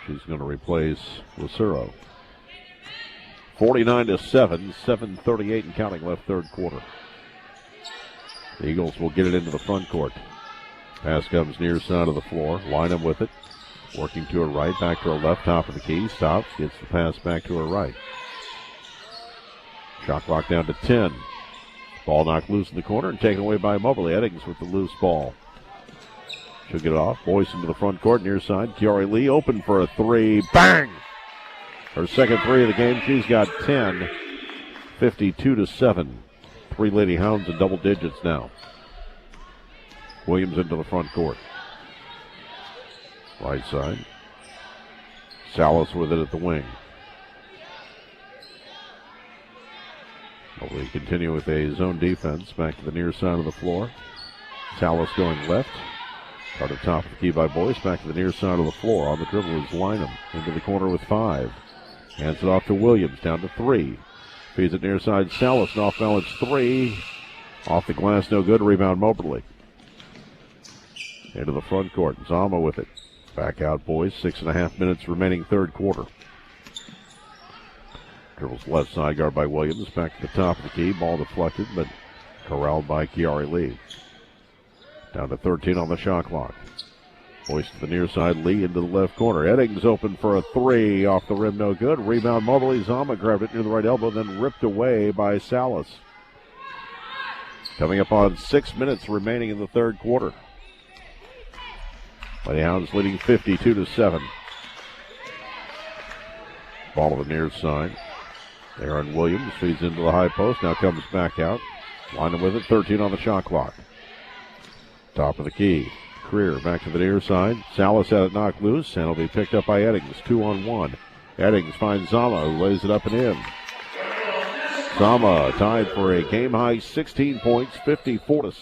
She's going to replace Lucero. 49-7, 7:38 and counting left third quarter. The Eagles will get it into the front court. Pass comes near side of the floor. Lynham with it. Working to her right, back to her left, top of the key. Stops, gets the pass back to her right. Shot clock down to 10. Ball knocked loose in the corner and taken away by Moberly. Eddings with the loose ball. She'll get it off. Boyce into the front court, near side. Kiari Lee open for a 3. Bang! Her second 3 of the game. She's got 10. 52-7. 3 Lady Hounds in double digits now. Williams into the front court. Right side. Salas with it at the wing. We continue with a zone defense. Back to the near side of the floor. Salas going left. Started top of the key by Boyce. Back to the near side of the floor. On the dribble is Lynham. Into the corner with 5. Hands it off to Williams. Down to 3. Feeds it near side. Salas. An off balance 3. Off the glass. No good. Rebound Moberly. Into the front court. Zama with it. Back out, boys. 6.5 minutes remaining third quarter. Dribbles left side, guard by Williams. Back to the top of the key. Ball deflected, but corralled by Kiari Lee. Down to 13 on the shot clock. Boyce to the near side. Lee into the left corner. Eddings open for a three. Off the rim, no good. Rebound, Mobley. Zama grabbed it near the right elbow, then ripped away by Salas. Coming up on 6 minutes remaining in the third quarter. Lady Hounds leading 52-7. Ball to the near side. Aaron Williams feeds into the high post. Now comes back out. Lining with it. 13 on the shot clock. Top of the key. Creer back to the near side. Salas had it knocked loose, and it'll be picked up by Eddings. 2-on-1. Eddings finds Zama, who lays it up and in. Zama tied for a game-high 16 points, 54-6.